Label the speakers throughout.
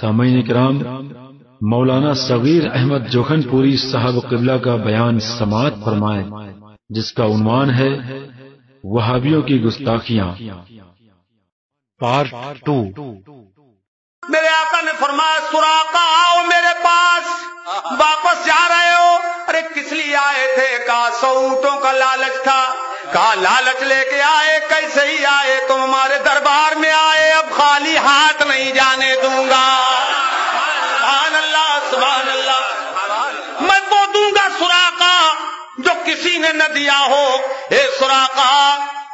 Speaker 1: سامعین کرام، مولانا صغیر احمد جوکھن پوری صاحب قبلہ کا بیان سماعت فرمائیں، جس کا عنوان ہے وہابیوں کی گستاخیاں، پارٹ 2۔
Speaker 2: میرے آقا نے فرمایا سراقہ آؤ میرے پاس، واپس جا رہے ہو؟ ارے کس لیے آئے تھے؟ کہا 100 اونٹوں کا لالچ تھا۔ کہا لالچ لے کے آئے؟ کیسے ہی آئے؟ تم ہمارے دربار میں آئے، اب خالی ہاتھ نہیں جانے دوں گا۔ سبحان اللہ سبحان اللہ، میں وہ دوں گا سراقہ جو کسی نے نہ دیا ہو۔ اے سراقہ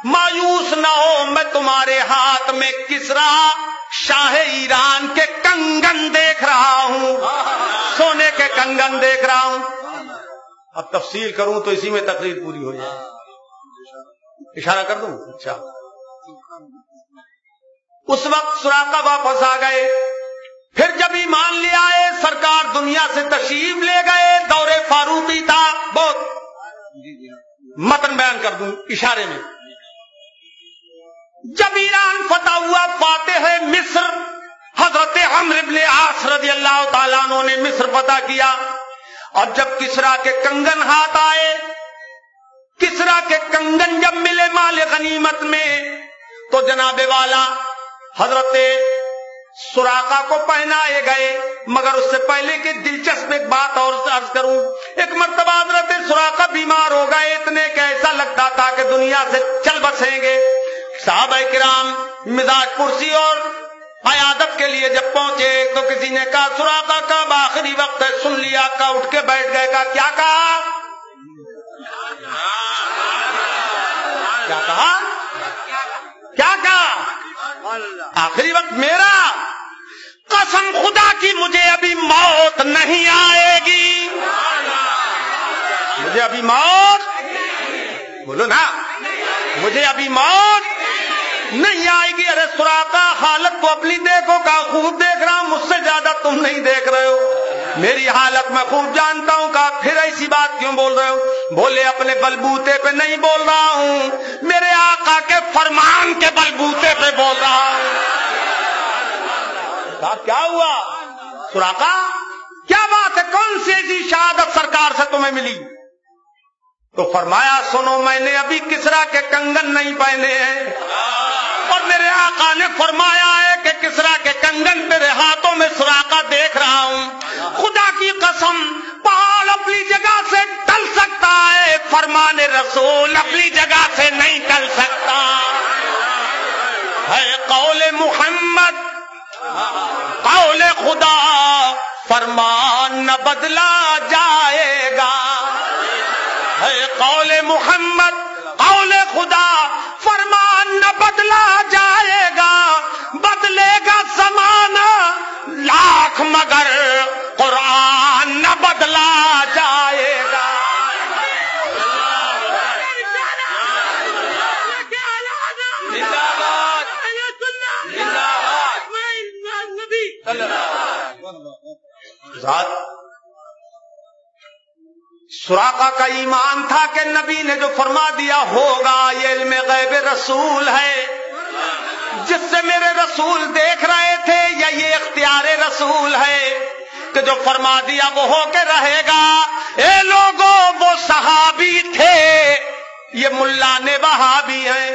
Speaker 2: مایوس نہ ہو، میں تمہارے ہاتھ میں کسرا شاہ ایران کے کنگن دیکھ رہا ہوں، سونے کے کنگن دیکھ رہا ہوں۔ اب تفصیل کروں تو اسی میں تقریر پوری ہو جائے، اشارہ کر دوں؟ اچھا، اس وقت سراقہ واپس آ گئے۔ پھر جب ایمان لے آئے، سرکار دنیا سے تشریف لے گئے، دور فاروقی تھا۔ بہت متن بیان کر دوں اشارے میں۔ جب ایران فتح ہوا، فاتح مصر حضرت عمرو بن عاص رضی اللہ تعالیٰ عنہ نے مصر فتح کیا، اور جب کسرا کے کنگن ہاتھ آئے، کسرا کے کنگن جب ملے مال غنیمت میں، تو جناب والا حضرت سراقہ کو پہنائے گئے۔ مگر اس سے پہلے کہ دلچسپ ایک بات اور عرض کروں، ایک مرتبہ حضرت سراقہ بیمار ہو گئے، اتنے کہ ایسا لگتا تھا کہ دنیا سے چل بسیں گے۔ صحابہ کرام مزاج پرسی اور عیادت کے لیے جب پہنچے تو کسی نے کہا سراقہ کا آخری وقت ہے، سن لیا۔ کا اٹھ کے بیٹھ گئے۔ کہا کیا کہا؟ کیا کہا؟ کیا کہا؟ آخری وقت میرا؟ قسم خدا کی مجھے ابھی موت نہیں آئے گی، مجھے ابھی موت، بولو نا، مجھے ابھی موت نہیں آئے گی۔ ارے سراقہ حالت تو اپنی دیکھو، کا خوب دیکھ رہا ہوں، مجھ سے زیادہ تم نہیں دیکھ رہے ہو، میری حالت میں خوب جانتا ہوں۔ کہا پھر ایسی بات کیوں بول رہے ہو؟ بولے اپنے بلبوتے پہ نہیں بول رہا ہوں، میرے آقا کے فرمان کے بلبوتے پہ بول رہا ہوں۔ کہا کیا ہوا سراقہ؟ کیا بات ہے؟ کون سی ایسی شہادت سرکار سے تمہیں ملی؟ تو فرمایا سنو، میں نے ابھی کسرا کے کنگن نہیں پہنے ہیں، اور میرے آقا نے فرمایا ہے کہ کسرا کے کنگن میرے ہاتھوں میں سراقہ دیکھ رہا ہوں۔ خدا کی قسم، پہاڑ اپنی جگہ سے ٹل سکتا ہے، فرمان رسول اپنی جگہ سے نہیں ٹل سکتا ہے۔ قول محمد قول خدا، فرمان نہ بدلا جائے گا، ہے قول محمد قول خدا، فرمان نہ بدلا جائے گا، بدلے گا زمانہ لاکھ مگر قرآن نہ بدلا جائے گا۔ سراقہ کا ایمان تھا کہ نبی نے جو فرما دیا ہوگا یہ علم غیب رسول ہے، جس سے میرے رسول دیکھ رہے تھے، یا یہ اختیار رسول ہے کہ جو فرما دیا وہ ہو کے رہے گا۔ اے لوگوں، وہ صحابی تھے، یہ ملا نے وہابی ہیں۔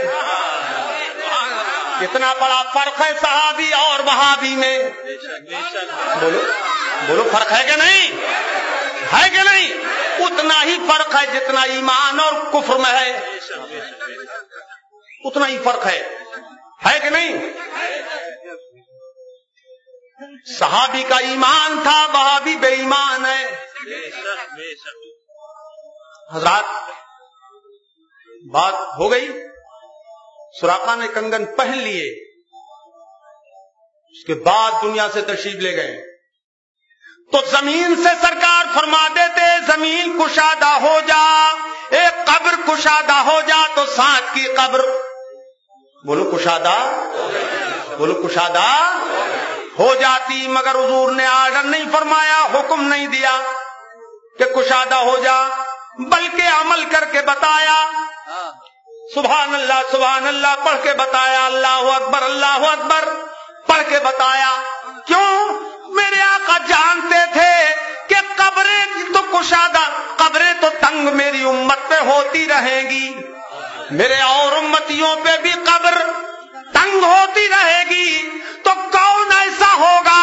Speaker 2: کتنا بڑا فرق ہے صحابی اور وہابی میں، بولو بولو، فرق ہے کہ نہیں؟ ہے کہ نہیں؟ اتنا ہی فرق ہے جتنا ایمان اور کفر میں ہے، اتنا ہی فرق ہے کہ نہیں؟ صحابی کا ایمان تھا، وہابی بے ایمان ہے۔ حضرات بات ہو گئی، سراقہ نے کنگن پہن لیے، اس کے بعد دنیا سے تشریف لے گئے تو زمین سے سرکار فرما دیتے زمین کشادہ ہو جا، ایک قبر کشادہ ہو جا تو ساتھ کی قبر، بولو کشادہ، بولو کشادہ ہو جاتی۔ مگر حضور نے آرڈر نہیں فرمایا، حکم نہیں دیا کہ کشادہ ہو جا، بلکہ عمل کر کے بتایا۔ سبحان اللہ سبحان اللہ پڑھ کے بتایا، اللہ اکبر پڑھ کے بتایا۔ کیوں؟ تنگ میری امت پہ ہوتی رہے گی، میرے اور امتیوں پہ بھی قبر تنگ ہوتی رہے گی، تو کون ایسا ہوگا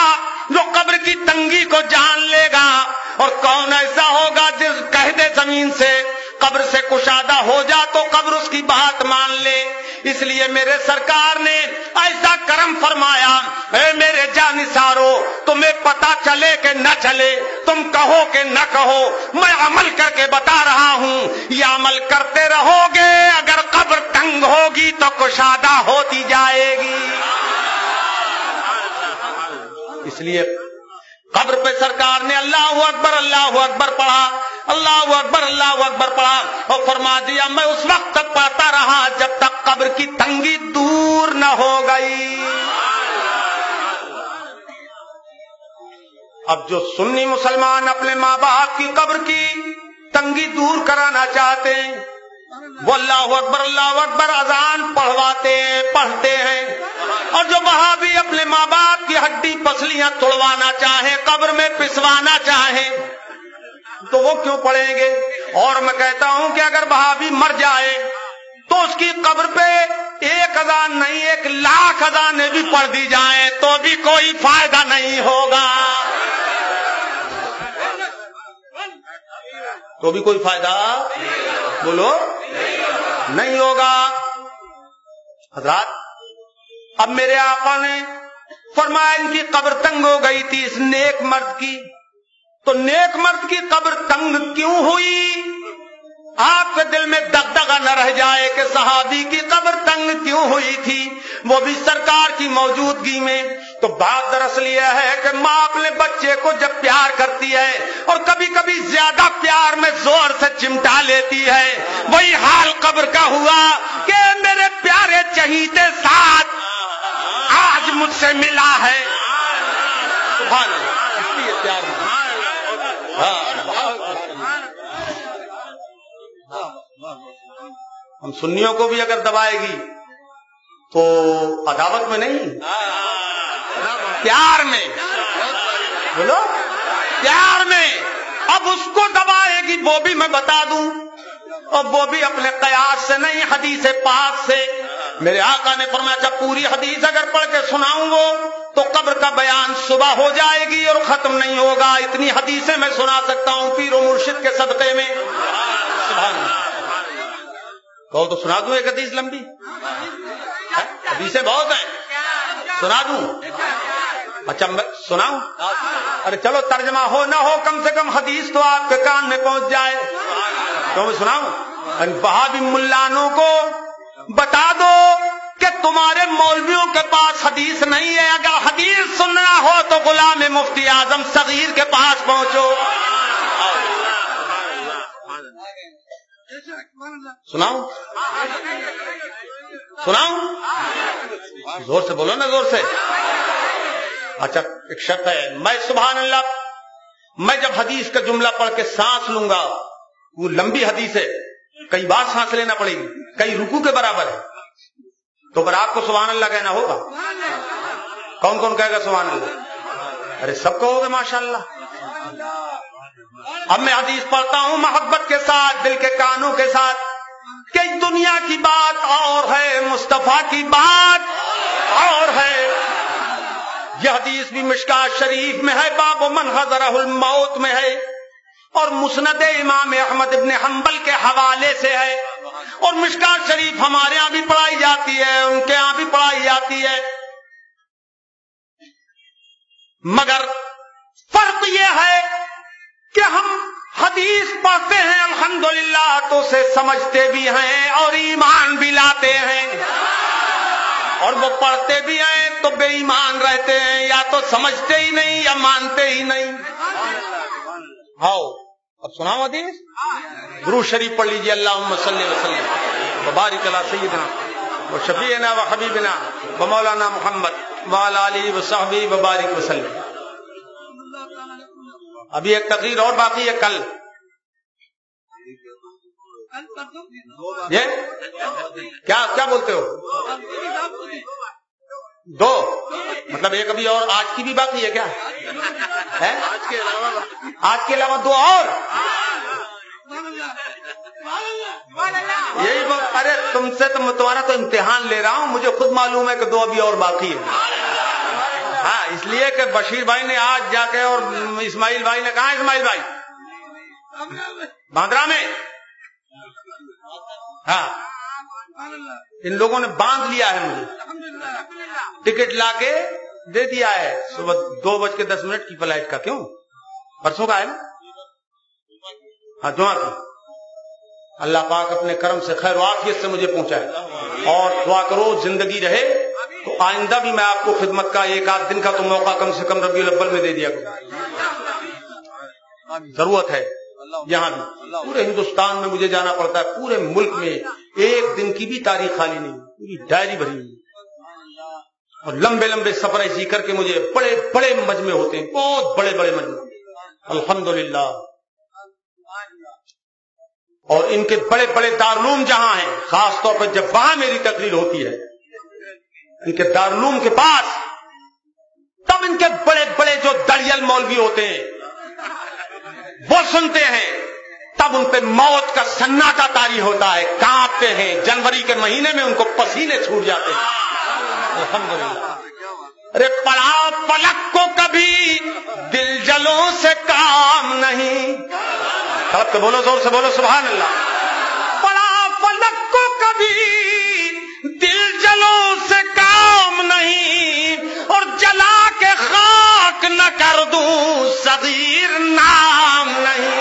Speaker 2: جو قبر کی تنگی کو جان لے گا، اور کون ایسا ہوگا جس کہہ دے زمین سے قبر سے کشادہ ہو جا تو قبر اس کی بات مان لے۔ اس لیے میرے سرکار نے ایسا کرم فرمایا، اے میرے جانثارو، تمہیں پتا چلے کہ نہ چلے، تم کہو کہ نہ کہو، میں عمل کر کے بتا رہا ہوں، یہ عمل کرتے رہو گے، اگر قبر تنگ ہوگی تو کشادہ ہوتی جائے گی۔ اس لیے قبر پہ سرکار نے اللہ اکبر پڑھا، اللہ اکبر پڑھا، اور فرما دیا میں اس وقت تک پڑھتا رہا جب تک قبر کی تنگی دور نہ ہو گئی۔ اب جو سنی مسلمان اپنے ماں باپ کی قبر کی تنگی دور کرانا چاہتے ہیں، وہ اللہ اکبر اذان پڑھتے ہیں، اور جو وہابی اپنے ماں باپ کی ہڈی پسلیاں توڑوانا چاہیں، قبر میں پسوانا چاہیں، تو وہ کیوں پڑھیں گے؟ اور میں کہتا ہوں کہ اگر وہابی مر جائے تو اس کی قبر پہ 1 اذان نہیں 1,00,000 اذانیں بھی پڑھ دی جائیں تو بھی کوئی فائدہ نہیں ہوگا، تو بھی کوئی فائدہ بولو نہیں ہوگا۔ حضرات، اب میرے آقا نے فرمایا ان کی قبر تنگ ہو گئی تھی اس نیک مرد کی، تو نیک مرد کی قبر تنگ کیوں ہوئی؟ آپ کے دل میں دغدغہ نہ رہ جائے کہ صحابی کی قبر تنگ کیوں ہوئی تھی، وہ بھی سرکار کی موجودگی میں۔ تو بات دراصل یہ ہے کہ ماں اپنے بچے کو جب پیار کرتی ہے اور کبھی کبھی زیادہ پیار میں زور سے چمٹا لیتی ہے، وہی حال قبر کا ہوا کہ میرے پیارے چہیتے ساتھ آج مجھ سے ملا ہے، سبحان اللہ، اس لیے پیار میں ہم سنیوں کو بھی اگر دبائے گی تو عداوت میں نہیں، پیار میں، بولو پیار میں۔ اب اس کو دبائے گی وہ بھی میں بتا دوں، اور وہ بھی اپنے قیاس سے نہیں، حدیث پاک سے۔ میرے آقا نے فرمایا اچھا پوری حدیث اگر پڑھ کے سناؤں گو تو قبر کا بیان صبح ہو جائے گی اور ختم نہیں ہوگا، اتنی حدیثیں میں سنا سکتا ہوں پیر و مرشد کے صدقے میں۔ سبحان اللہ، کہو تو سنا دوں ایک حدیث لمبی، حدیثیں بہت ہیں، سنا دوں؟ اچھا سناؤں؟ ارے چلو ترجمہ ہو نہ ہو کم سے کم حدیث تو آپ کے کان میں پہنچ جائے، تو میں سناؤں؟ وہابی ملانوں کو بتا دو کہ تمہارے مولویوں کے پاس حدیث نہیں ہے، اگر حدیث سننا ہو تو غلام مفتی اعظم صغیر کے پاس پہنچو۔ سناؤں؟ زور سے بولو نا، زور سے۔ اچھا ایک شرط ہے، میں سبحان اللہ، میں جب حدیث کا جملہ پڑھ کے سانس لوں گا، وہ لمبی حدیث ہے، کئی بار سانس لینا پڑے گی، کئی رکوع کے برابر ہے، تو پھر آپ کو سبحان اللہ کہنا ہوگا۔ کون کون کہے گا سبحان اللہ؟ ارے سب کہو گے ماشاءاللہ۔ اب میں حدیث پڑھتا ہوں محبت کے ساتھ، دل کے کانوں کے ساتھ، کہ دنیا کی بات اور ہے، مصطفیٰ کی بات اور ہے۔ یہ حدیث بھی مشکات شریف میں ہے، باب من حضرہ الموت میں ہے، اور مسند امام احمد ابن حنبل کے حوالے سے ہے، اور مشکات شریف ہمارے ہاں بھی پڑھائی جاتی ہے، ان کے ہاں بھی پڑھائی جاتی ہے، مگر فرق یہ ہے کہ ہم حدیث پڑھتے ہیں الحمدللہ تو اسے سمجھتے بھی ہیں اور ایمان بھی لاتے ہیں، اور وہ پڑھتے بھی ہیں تو بے ایمان رہتے ہیں، یا تو سمجھتے ہی نہیں یا مانتے ہی نہیں۔ ہاؤ اب سناؤ حدیث، درود شریف پڑھ لیجیے، اللہم صلی وسلم وبارک علی سیدنا و شفیعنا و حبیبنا و مولانا محمد وعلی آلہ وصحبہ وبارک وسلم۔ ابھی ایک تقریر اور باقی ہے، کل یہ کیا بولتے ہو؟ 2 مطلب ایک ابھی اور آج کی بھی باقی ہے کیا ہے؟ آج کے علاوہ 2 اور یہی بات. ارے تم سے تو تمہارا تو امتحان لے رہا ہوں, مجھے خود معلوم ہے کہ 2 ابھی اور باقی ہے. ہاں, اس لیے کہ بشیر بھائی نے آج جا کے اور اسماعیل بھائی نے کہا, اسماعیل بھائی باندرا میں, ہاں ان لوگوں نے باندھ لیا ہے, مجھے ٹکٹ لا کے دے دیا ہے صبح 2:10 کی فلائٹ کا. کیوں؟ پرسوں کا ہے نا, ہاں جمعہ کی. اللہ پاک اپنے کرم سے خیر و عافیت سے مجھے پہنچائے, اور دعا کرو زندگی رہے تو آئندہ بھی میں آپ کو خدمت کا 1 آدھ دن کا تو موقع کم سے کم ربیع الاول میں دے دیا کروں. ضرورت ہے یہاں بھی. پورے ہندوستان میں مجھے جانا پڑتا ہے, پورے ملک میں 1 دن کی بھی تاریخ خالی نہیں, پوری ڈائری بھری ہوئی, اور لمبے لمبے سفر ایسی کر کے مجھے بڑے بڑے مجمع ہوتے ہیں, بہت بڑے بڑے مجمع الحمدللہ. اور ان کے بڑے بڑے دارالعلوم جہاں ہیں, خاص طور پہ جب وہاں میری تقریر ہوتی ہے ان کے دارالعلوم کے پاس, تب ان کے بڑے بڑے جو دڑیل مولوی ہوتے ہیں وہ سنتے ہیں, تب ان پہ موت کا سناٹا طاری ہوتا ہے, کانپتے ہیں. جنوری کے مہینے میں ان کو پسینے چھوٹ جاتے ہیں. الحمدللہ. ارے پڑا پلک کو کبھی دل جلوں سے کام نہیں, سب تو بولو, زور سے بولو سبحان اللہ. پڑا پلک کو کبھی دل جلوں سے کام نہیں, اور جلا کے خاک نہ کر دوں صغیر نام نہیں.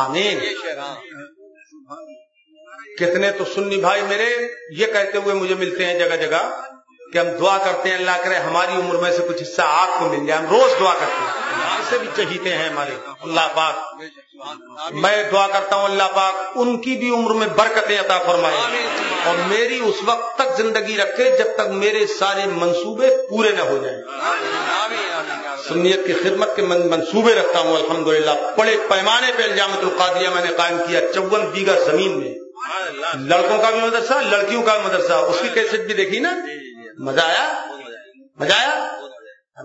Speaker 2: آمین. کتنے تو سنی بھائی میرے یہ کہتے ہوئے مجھے ملتے ہیں جگہ جگہ کہ ہم دعا کرتے ہیں اللہ کرے ہماری عمر میں سے کچھ حصہ آپ کو مل جائے. ہم روز دعا کرتے ہیں, اسے بھی چہیتے ہیں ہمارے. اللہ پاک, میں دعا کرتا ہوں اللہ پاک ان کی بھی عمر میں برکتیں عطا فرمائے, اور میری اس وقت تک زندگی رکھے جب تک میرے سارے منصوبے پورے نہ ہو جائیں. سنیت کی خدمت کے منصوبے رکھتا ہوں الحمدللہ. بڑے پیمانے پہ الجامۃ القادریہ میں نے قائم کیا, 54 بیگھہ زمین میں. لڑکوں کا بھی مدرسہ, لڑکیوں کا بھی مدرسہ. اس کی کیسٹ بھی دیکھی نا, مزہ آیا, مزہ آیا,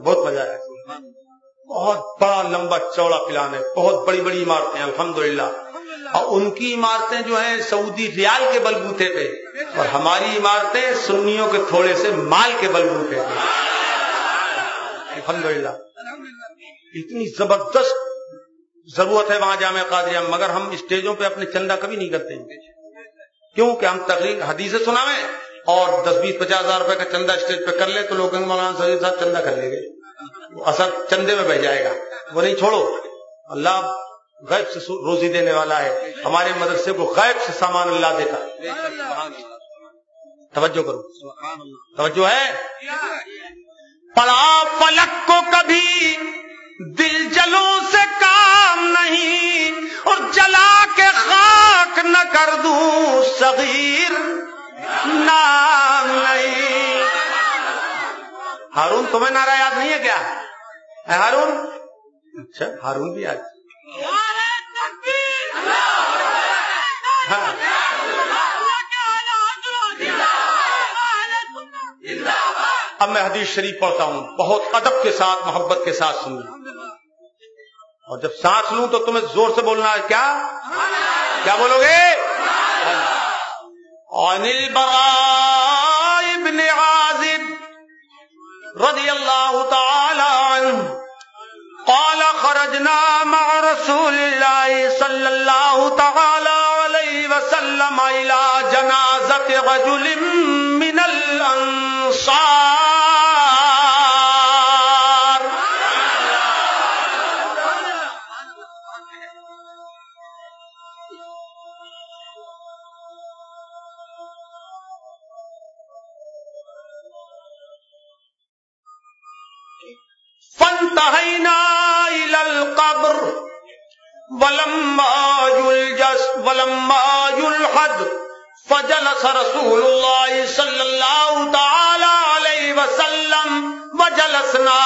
Speaker 2: بہت مزہ آیا. بہت بڑا لمبا چوڑا پلان ہے, بہت بڑی بڑی عمارتیں الحمدللہ. اور ان کی عمارتیں جو ہیں سعودی ریال کے بلبوتے پہ, اور ہماری عمارتیں سنیوں کے تھوڑے سے مال کے بلبوتے پہ الحمدللہ. اتنی زبردست ضرورت ہے وہاں جامعہ قادریہ, مگر ہم اسٹیجوں پہ اپنے چندہ کبھی نہیں کرتے ہیں. کیوں کہ ہم تقریر حدیثیں سناویں اور 10-20-50 ہزار روپے کا چندہ اسٹیج پہ کر لے تو لوگ مولانا سعید صاحب چندہ کر لیں گے, وہ اثر چندے میں بہ جائے گا. وہ نہیں, چھوڑو, اللہ غیب سے روزی دینے والا ہے. ہمارے مدرسے کو غیب سے سامان اللہ دے گا. توجہ کرو, توجہ ہے. پڑا پلک کو کبھی دل جلوں سے کام نہیں, اور جلا کے خاک نہ کر دوں صغیر نام نہیں. ہارون تمہیں نعرہ یاد نہیں ہے کیا؟ ہارون, اچھا ہارون بھی یاد. ہاں, اب میں حدیث شریف پڑھتا ہوں, بہت ادب کے ساتھ محبت کے ساتھ سنوں, اور جب سانس لوں تو تمہیں زور سے بولنا ہے. کیا بولو گے؟ عن البراء ابن عازب رضی اللہ تعالی عنہ قال خرجنا مع رسول اللہ صلی اللہ تعالی علیہ وسلم الى جنازت رجل من الانصار فانتهينا إلى القبر ولما يلحد فجلس رسول الله صلى الله تعالى عليه وسلم وجلسنا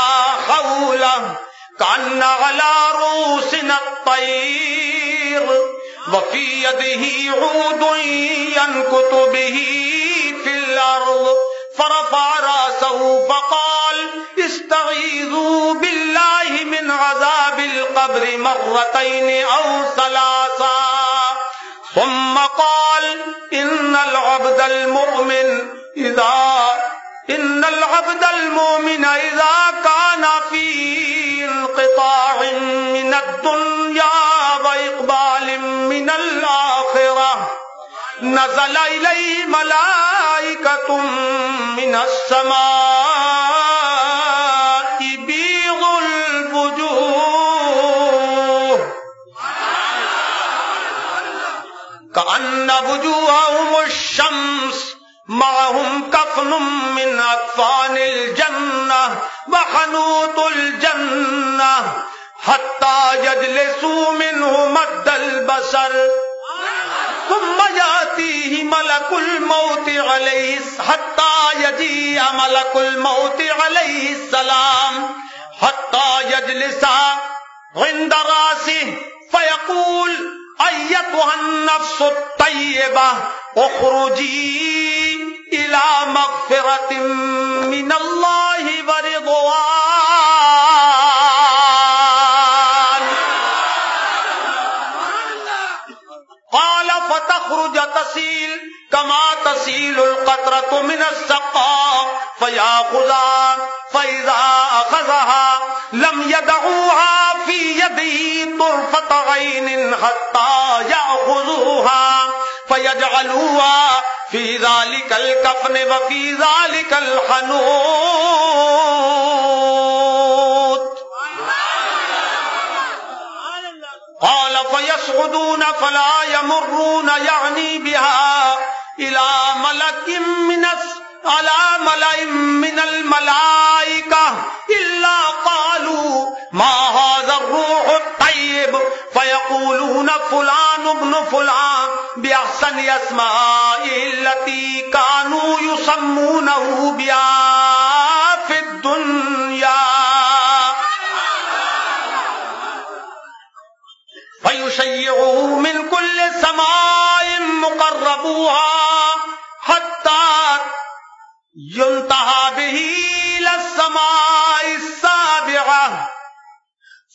Speaker 2: حوله كأن على رؤوسنا الطير وفي يده عود ينكت به في الأرض فرفع رأسه فقال استعيذوا بالله من عذاب القبر مرتين أو ثلاثا ثم قال إن العبد المؤمن إذا كان في انقطاع من الدنيا وإقبال من الآخرة نزل إليه ملائكة من السماء بيض الوجوه كأن وجوههم الشمس معهم كفن من أكفان الجنة وحنوط الجنة حتى يجلسوا منه مد البصر ثم يأتيه ملك الموت عليه حتى يجيء ملك الموت عليه السلام حتى يجلس عند رأسه فيقول أيتها النفس الطيبة اخرجي إلى مغفرة من الله ورضوان. قال فتخرج تسيل كما تسيل القطرة من السقاء فيأخذها فإذا أخذها لم يدعوها في يده طرفة عين حتى يأخذوها فيجعلوها في ذلك الكفن وفي ذلك الحنوط. قال فيصعدون فلا يمرون يعني بها إلى ملأ من الملائكة إلا قالوا ما هذا الروح الطيب فيقولون فلان ابن فلان بأحسن أسمائه التي كانوا يسمونه بها في الدنيا فيشيعه من كل سماء مقربوها حتى ينتهى به إلى السماء السابعة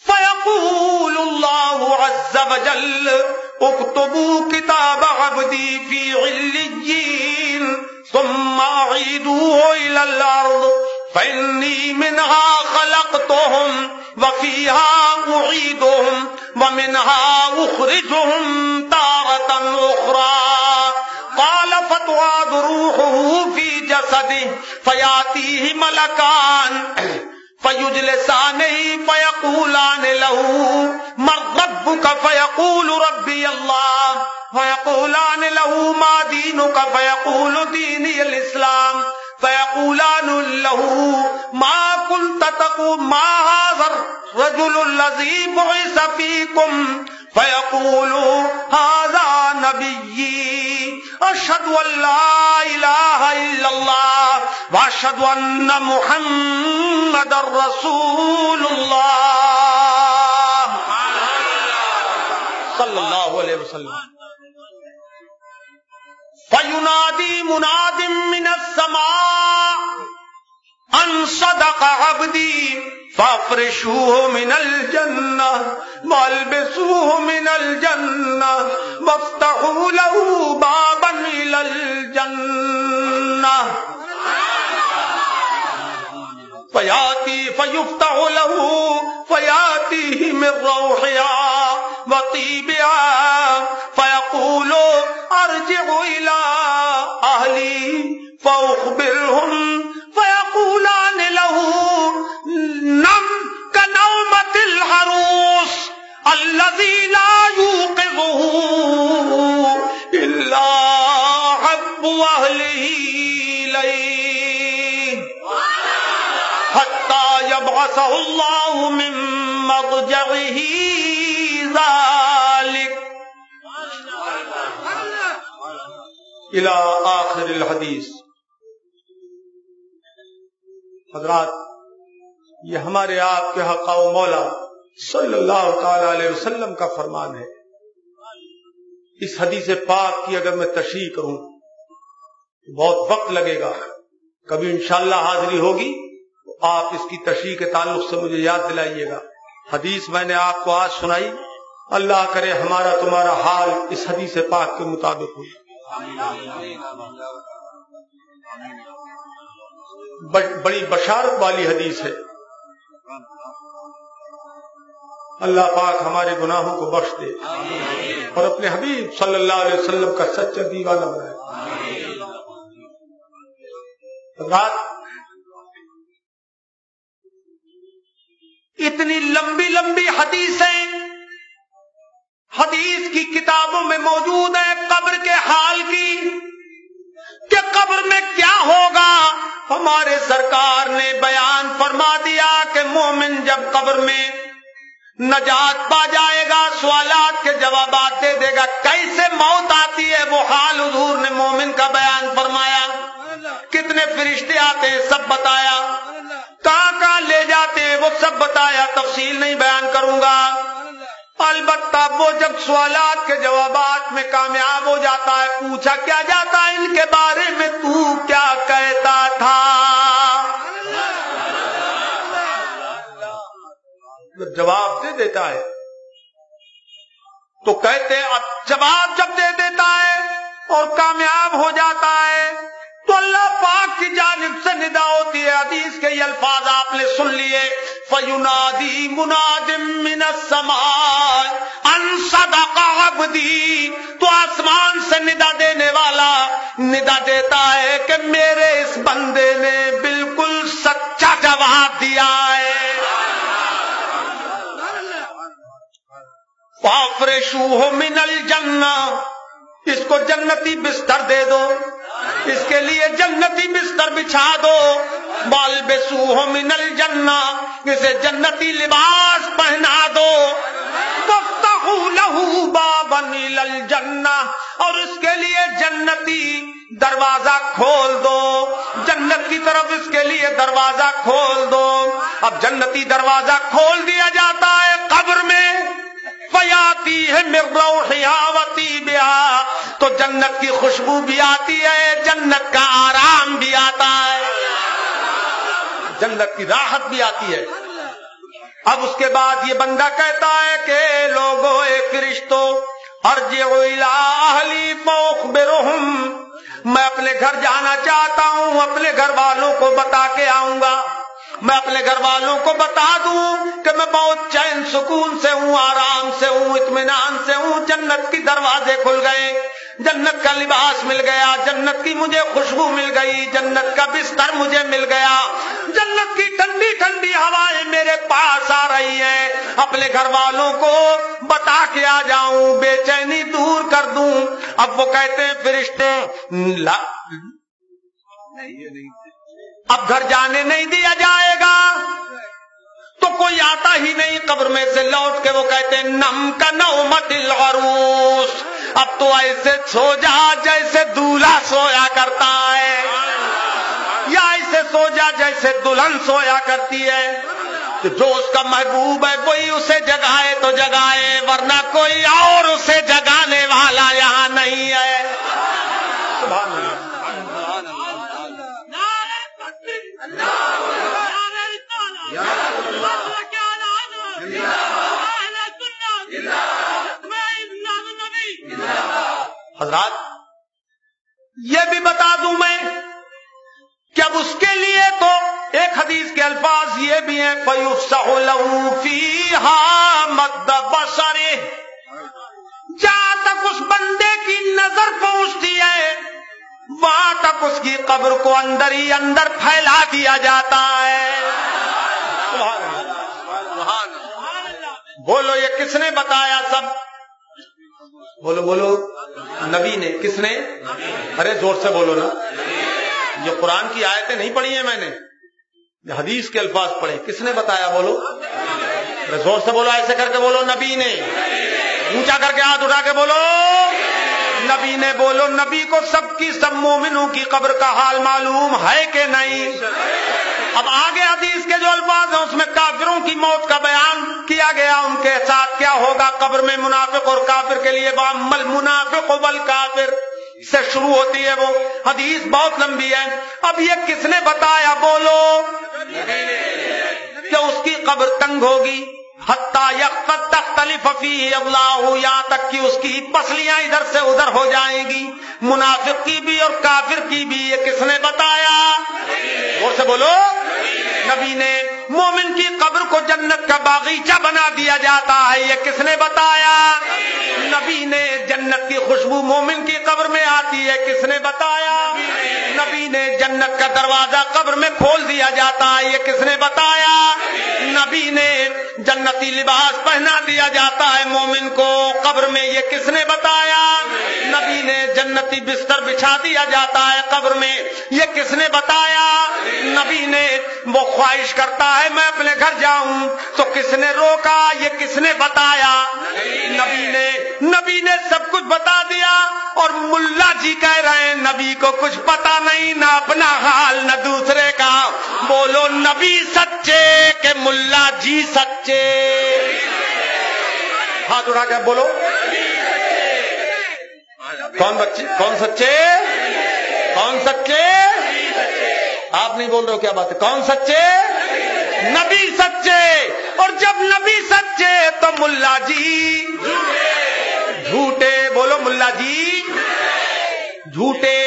Speaker 2: فيقول الله عز وجل اكتبوا كتاب عبدي في عليين ثم أعيدوه إلى الأرض فإني منها خلقتهم وفيها أعيدهم ومنها أخرجهم تارة أخرى. قال فتعاد روحه في جسده فيأتيه ملكان فيجلسانه فيقولان له من ربك فيقول ربي الله فيقولان له ما دينك فيقول ديني الإسلام فيقولان له ما كنت تقول ما هذا الرجل الذي بعث فيكم فيقول هذا نبيي أشهد أن لا إله إلا الله وأشهد أن محمد رسول الله صلى الله عليه وسلم. فينادي مناد من السماء أن صدق عبدي فافرشوه من الجنة والبسوه من الجنة وافتحوا له بابا إلى الجنة فيأتي فيفتح له فيأتيه من روحها وطيبها فيقول أرجع إلى أهلي فأخبرهم فيقولان له نم كنومة العروس الذي لا يوقظه إلا حب أهله إليه حتى يبعثه الله من مضجعه ذلك الى آخر الحدیث. حضرات، یہ ہمارے آپ کے حق و مولا صلی اللہ تعالی علیہ وسلم کا فرمان ہے. اس حدیث پاک کی اگر میں تشریح کروں بہت وقت لگے گا. کبھی انشاءاللہ حاضری ہوگی تو آپ اس کی تشریح کے تعلق سے مجھے یاد دلائیے گا. حدیث میں نے آپ کو آج سنائی، اللہ کرے ہمارا تمہارا حال اس حدیث پاک کے مطابق ہو. بڑی بشارت والی حدیث ہے. اللہ پاک ہمارے گناہوں کو بخش دے اور اپنے حبیب صلی اللہ علیہ وسلم کا سچا دیوانہ بنائے. رات اتنی لمبی لمبی حدیثیں حدیث کی کتابوں میں موجود ہیں قبر کے حال کی، کہ قبر میں کیا ہوگا. ہمارے سرکار نے بیان فرما دیا کہ مومن جب قبر میں نجات پا جائے گا، سوالات کے جوابات دے دے گا. کیسے موت آتی ہے وہ حال حضور نے مومن کا بیان فرمایا. کتنے فرشتے آتے ہیں سب بتایا، کہاں کہاں لے جاتے ہیں وہ سب بتایا. تفصیل نہیں بیان کروں گا. البتہ وہ جب سوالات کے جوابات میں کامیاب ہو جاتا ہے، پوچھا کیا جاتا ہے ان کے بارے میں تو کیا کہتا تھا. جواب دے دیتا ہے تو کہتے جواب جب دے دیتا ہے اور کامیاب ہو جاتا ہے تو اللہ پاک کی جانب سے ندا ہوتی ہے. حدیث کے یہ الفاظ آپ نے سن لیے، فَيُنَادِي مُنَادٍ مِّنَ السَّمَاءِ أَن صَدَقَ عَبْدِي. تو آسمان سے ندا دینے والا ندا دیتا ہے کہ میرے اس بندے نے بالکل سچا جواب دیا ہے. فَافْرِشُوهُ مِنَ الْجَنَّةِ. اس کو جنتی بستر دے دو، اس کے لیے جنتی بستر بچھا دو. وَالْبِسُوهُ مِنَ الْجَنَّةِ. اسے جنتی لباس پہنا دو. وَافْتَحُوا لَهُ بَابًا إِلَى الْجَنَّةِ. اور اس کے لیے جنتی دروازہ کھول دو، جنت کی طرف اس کے لیے دروازہ کھول دو. اب جنتی دروازہ کھول دیا جاتا ہے قبر میں، فیاتی ہے من روحہا وطیبہا. تو جنت کی خوشبو بھی آتی ہے، جنت کا آرام بھی آتا ہے، جنت کی راحت بھی آتی ہے. اب اس کے بعد یہ بندہ کہتا ہے کہ لوگوں اے فرشتوں، ارجع الی اہلی فاخبرہم. میں اپنے گھر جانا چاہتا ہوں، اپنے گھر والوں کو بتا کے آؤں گا. میں اپنے گھر والوں کو بتا دوں کہ میں بہت چین سکون سے ہوں، آرام سے ہوں، اطمینان سے ہوں. جنت کی دروازے کھل گئے، جنت کا لباس مل گیا، جنت کی مجھے خوشبو مل گئی، جنت کا بستر مجھے مل گیا، جنت کی ٹھنڈی ٹھنڈی ہوائیں میرے پاس آ رہی ہیں. اپنے گھر والوں کو بتا کے آ جاؤں، بے چینی دور کر دوں. اب وہ کہتے ہیں فرشتے اب گھر جانے نہیں دیا جائے گا. تو کوئی آتا ہی نہیں قبر میں سے لوٹ کے. وہ کہتے ہیں نم کا نومت العروس. اب تو ایسے سو جا جیسے دولہا سویا کرتا ہے، یا ایسے سو جا جیسے دلہن سویا کرتی ہے. جو اس کا محبوب ہے وہی اسے جگائے تو جگائے، ورنہ کوئی اور اسے جگانے والا یہاں نہیں ہے. سبحان اللہ. حضرات یہ بھی بتا دوں میں کہ اب اس کے لیے تو ایک حدیث کے الفاظ یہ بھی ہیں فَيُفْسَحُ لَهُ فِيهَا مَدَّ بَصَرِهِ. جہاں تک اس بندے کی نظر پہنچتی ہے وہاں تک اس کی قبر کو اندر ہی اندر پھیلا دیا جاتا ہے. بولو یہ کس نے بتایا؟ سب بولو بولو. نبی نے. کس نے؟ ارے زور سے بولو نا. یہ قرآن کی آیتیں نہیں پڑھی ہیں میں نے، حدیث کے الفاظ پڑھیں. کس نے بتایا؟ بولو زور سے بولو, ایسے کر کے بولو. نبی نے. اونچا کر کے ہاتھ اٹھا کے بولو نبی نے. بولو نبی کو سب کی سب مومنوں کی قبر کا حال معلوم ہے کہ نہیں؟ اب آگے حدیث کے جو الفاظ ہیں اس میں کافروں کی موت کا بیان کیا گیا, ان کے ساتھ کیا ہوگا قبر میں. منافق اور کافر کے لیے وَأَمَّا الْمُنَافِقُ وَالْكَافِرُ سے شروع ہوتی ہے وہ حدیث, بہت لمبی ہے. اب یہ کس نے بتایا؟ بولو کہ اس کی قبر تنگ ہوگی. حتی تختلف فیہ اضلاعہ, یہاں تک کہ اس کی پسلیاں ادھر سے ادھر ہو جائیں گی. منافق کی بھی اور کافر کی بھی. یہ کس نے بتایا؟ اور سے بولو نبی نے. مومن کی قبر کو جنت کا باغیچہ بنا دیا جاتا ہے. یہ کس نے بتایا؟ نبی نے. جنت کی خوشبو مومن کی قبر میں آتی ہے. کس نے بتایا؟ نبی نے. جنت کا دروازہ قبر میں کھول دیا جاتا ہے. یہ کس نے بتایا؟ نبی نے. جنتی لباس پہنا دیا جاتا ہے مومن کو قبر میں. یہ کس نے بتایا؟ نبی نے. جنتی بستر بچھا دیا جاتا ہے قبر میں. یہ کس نے بتایا؟ نبی نے. وہ خواہش کرتا ہے میں اپنے گھر جاؤں تو کس نے روکا؟ یہ کس نے بتایا؟ نبی نے. نبی نے سب کچھ بتا دیا. اور ملا جی کہہ رہے ہیں نبی کو کچھ پتا نہیں, نہ اپنا حال نہ دوسرے کا. بولو نبی سچے کہ ملا جی سچے؟ ہاتھ اٹھا کے بولو کون سچے؟ کون سچے؟ آپ نہیں بول رہے ہو, کیا بات ہے؟ کون سچے؟ نبی سچے. اور جب نبی سچے تو ملا جی جھوٹے. بولو ملا جی جھوٹے.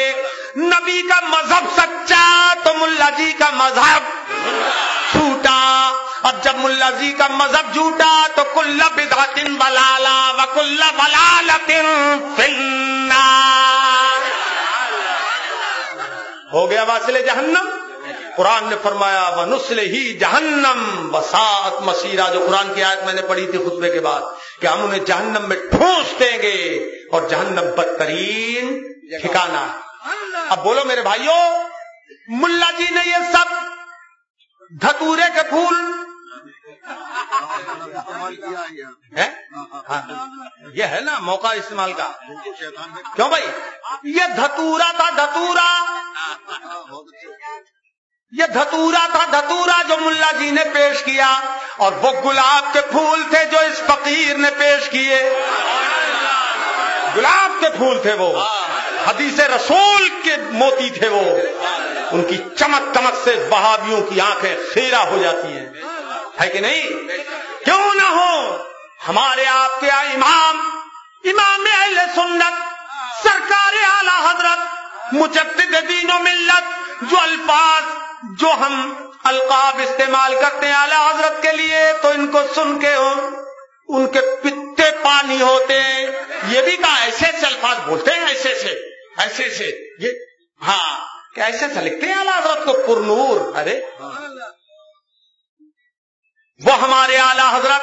Speaker 2: نبی کا مذہب سچا تو ملا جی کا مذہب جھوٹا. اب جب ملا جی کا مذہب جھوٹا تو کل بدعت ضلالہ وکل ضلالۃ فی النار. ہو گیا واصل جہنم. قرآن نے فرمایا وَنُصْلِهِ جَهَنَّمَ وَسَاءَتْ مَصِيرًا, جو قرآن کی آیت میں نے پڑھی تھی خطبے کے بعد, کہ ہم انہیں جہنم میں ٹھونس دیں گے اور جہنم بدترین ٹھکانہ ہے. اب بولو میرے بھائیوں, ملا جی نے یہ سب دھتورے کے پھول یہ ہے نا موقع استعمال کا. کیوں بھائی؟ یہ دھتورا تھا, دھتورا. یہ دھتورا تھا, دھتورا جو ملا جی نے پیش کیا. اور وہ گلاب کے پھول تھے جو اس فقیر نے پیش کیے. گلاب کے پھول تھے وہ, حدیث رسول کے موتی تھے وہ. ان کی چمک چمک سے وہابیوں کی آنکھیں خیرہ ہو جاتی ہیں, ہے کہ نہیں؟ کیوں نہ ہو ہمارے آپ کے امام اہل سنت سرکار اعلی حضرت مجدد دین و ملت, جو الفاظ جو ہم القاب استعمال کرتے ہیں اعلی حضرت کے لیے, تو ان کو سن کے ان کے پتے پانی ہوتے ہیں. یہ بھی کہا ایسے ایسے الفاظ بولتے ہیں, ایسے سے یہ ہاں کہ ایسے سے لکھتے ہیں اعلی حضرت کو پرنور. ارے وہ ہمارے اعلی حضرت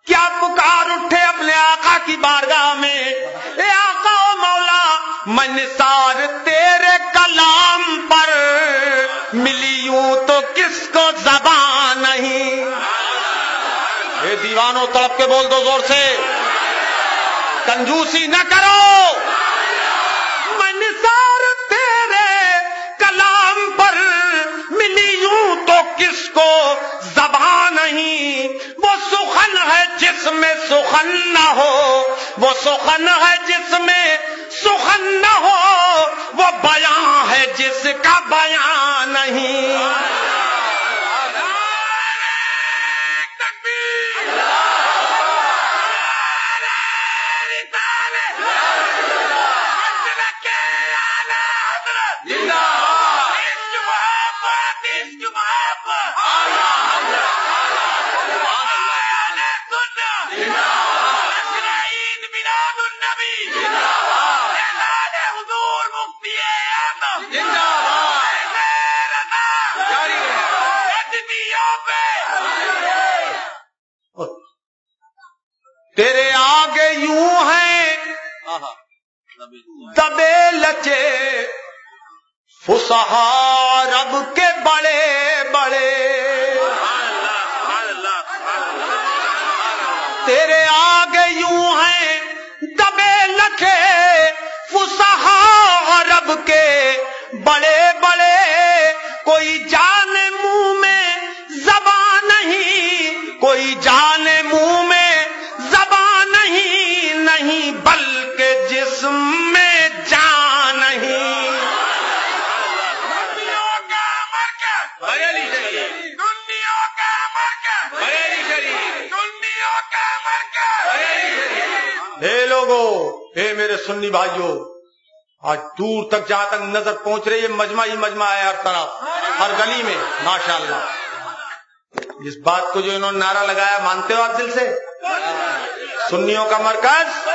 Speaker 2: کیا پکار اٹھے اپنے آقا کی بارگاہ میں, اے آقا و مولا میں نثار تیرے کلام پر ملی یوں تو کس کو زبان نہیں. اے دیوانوں تڑپ کے بول دو زور سے, کنجوسی نہ کرو. میں نثار تیرے کلام پر ملی یوں تو کس کو زبان نہیں. وہ سخن ہے جس میں سخن نہ ہو, وہ سخن ہے جس میں سخن نہ ہو, وہ بیان ہے جس کا بیان نہیں. تیرے آگے یوں ہیں دبے لچے فصحا رب کے بڑے بڑے تیرے آگے یوں ہیں دبے لکھے، فصحا رب کے بڑے بڑے، کوئی جان منہ میں زبان نہیں، کوئی جان منہ میں زبان نہیں، نہیں بلکہ جسم میں جان نہیں۔ اے لوگو، اے میرے سنی بھائیوں، آج دور تک جہاں تک نظر پہنچ رہی ہے مجمع ہی مجمع ہے، ہر طرف ہر گلی میں ماشاءاللہ۔ جس بات کو جو انہوں نے نعرہ لگایا مانتے ہو آپ دل سے؟ سنیوں کا مرکز،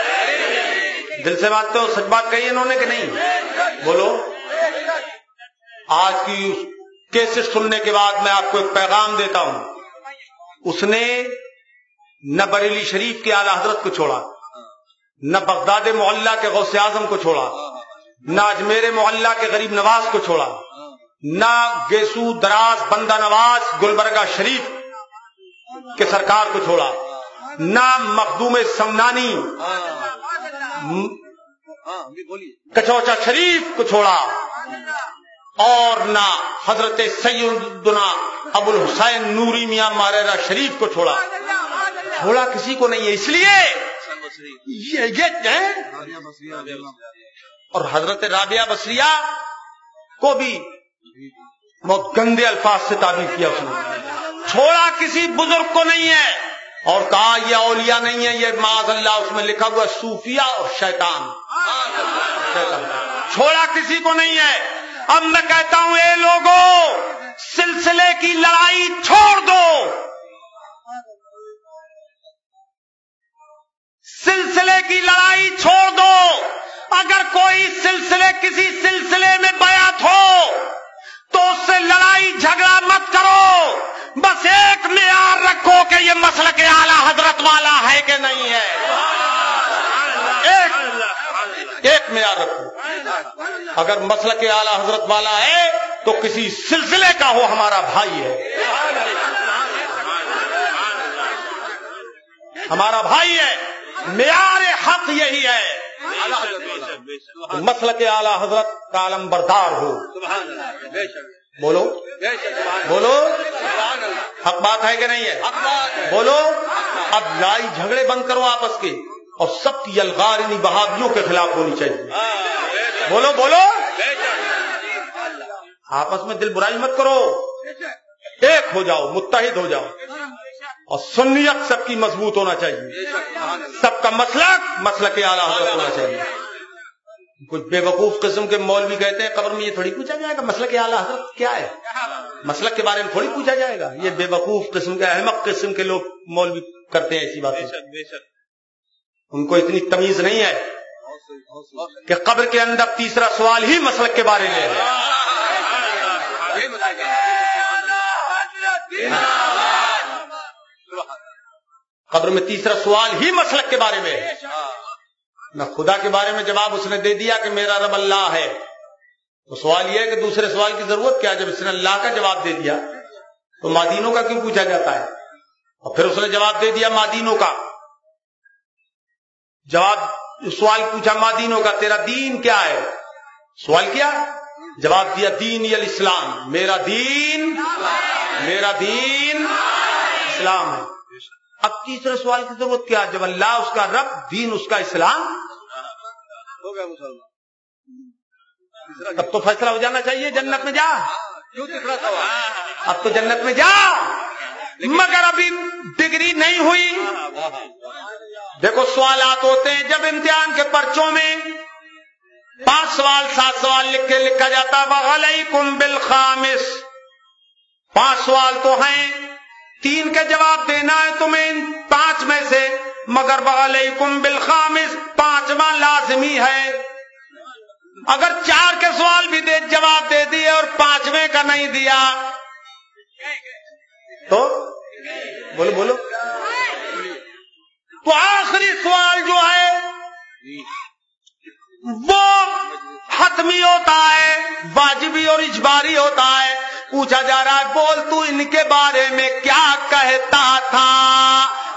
Speaker 2: دل سے مانتے ہو؟ سچ بات کہی انہوں نے کہ نہیں؟ بولو۔ آج کی کیسٹ سننے کے بعد میں آپ کو ایک پیغام دیتا ہوں، اس نے نہ بریلی شریف کے اعلی حضرت کو چھوڑا، نہ بغداد معلّہ کے غوث اعظم کو چھوڑا، نہ اجمیر معلّہ کے غریب نواز کو چھوڑا، نہ گیسو دراز بندہ نواز گلبرگہ شریف کے سرکار کو چھوڑا، نہ مخدوم سمنانی کچوچا شریف کو چھوڑا، اور نہ حضرت سیدنا ابو الحسین نوری میاں ماریرہ شریف کو چھوڑا کسی کو نہیں ہے۔ اس لیے اور حضرت رابعہ بصریہ کو بھی بہت گندے الفاظ سے تعبیر کیا اس نے، چھوڑا کسی بزرگ کو نہیں ہے، اور کہا یہ اولیاء نہیں ہے، یہ معاذ اللہ اس میں لکھا ہوا صوفیہ اور شیطان، چھوڑا کسی کو نہیں ہے۔ اب میں کہتا ہوں اے لوگوں، سلسلے کی لڑائی چھوڑ دو، سلسلے کی لڑائی چھوڑ دو۔ اگر کوئی کسی سلسلے میں بیعت ہو تو اس سے لڑائی جھگڑا مت کرو، بس ایک معیار رکھو کہ یہ مسلک اعلی حضرت والا ہے کہ نہیں ہے، ایک معیار رکھو۔ اگر مسلک اعلی حضرت والا ہے تو کسی سلسلے کا ہو، ہمارا بھائی ہے، ہمارا بھائی ہے، معیار حق یہی ہے، مسلک اعلی حضرت کا علم بردار ہو۔ بولو بولو، حق بات ہے کہ نہیں ہے؟ بولو۔ اب لڑائی جھگڑے بند کرو آپس کے، اور سب کی یلغار انہی بہادیوں کے خلاف ہونی چاہیے۔ بولو بولو، آپس میں دل برائی مت کرو، ایک ہو جاؤ، متحد ہو جاؤ، اور سنیت سب کی مضبوط ہونا چاہیے، سب کا مسلک اعلیٰ حضرت ہونا چاہیے۔ کچھ بے وقوف قسم کے مولوی کہتے ہیں قبر میں یہ تھوڑی پوچھا جائے گا مسلک اعلیٰ حضرت کیا ہے، مسلک کے بارے میں تھوڑی پوچھا جائے گا۔ یہ بے وقوف قسم کے احمق قسم کے لوگ مولوی کرتے ہیں ایسی باتیں، ان کو اتنی تمیز نہیں ہے کہ قبر کے اندر تیسرا سوال ہی مسلک کے بارے میں ہے۔ قبر میں تیسرا سوال ہی مسلک کے بارے میں ہے۔ نہ خدا کے بارے میں جواب اس نے دے دیا کہ میرا رب اللہ ہے، تو سوال یہ ہے کہ دوسرے سوال کی ضرورت کیا؟ جب اس نے اللہ کا جواب دے دیا تو مادینوں کا کیوں پوچھا جاتا ہے؟ اور پھر اس نے جواب دے دیا مادینوں کا، سوال پوچھا مادینوں کا تیرا دین کیا ہے؟ سوال کیا؟ جواب دیا دین الاسلام، میرا دین اسلام ہے۔ اب تیسرے سوال کی ضرورت کیا؟ جب اللہ اس کا رب، دین اس کا اسلام، ہو گیا مسلمان، تب تو فیصلہ ہو جانا چاہیے جنت میں جا، اب تو جنت میں جا، مگر ابھی ڈگری نہیں ہوئی۔ دیکھو سوالات ہوتے ہیں جب امتحان کے پرچوں میں 5 سوال 7 سوال لکھ کے لکھا جاتا ہے وعلیکم بالخامس، 5 سوال تو ہیں، 3 کے جواب دینا ہے تمہیں 5 میں سے، مگر وعلیکم بالخامس 5واں لازمی ہے۔ اگر 4 کے سوال بھی جواب دے دیے اور 5ویں کا نہیں دیا تو بولو بولو، تو آخری سوال جو ہے وہ حتمی ہوتا ہے، واجبی اور اجباری ہوتا ہے۔ پوچھا جا رہا ہے بول تو ان کے بارے میں کیا کہتا تھا؟